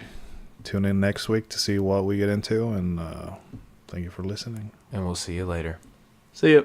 Tune in next week to see what we get into, and thank you for listening. And we'll see you later. See ya.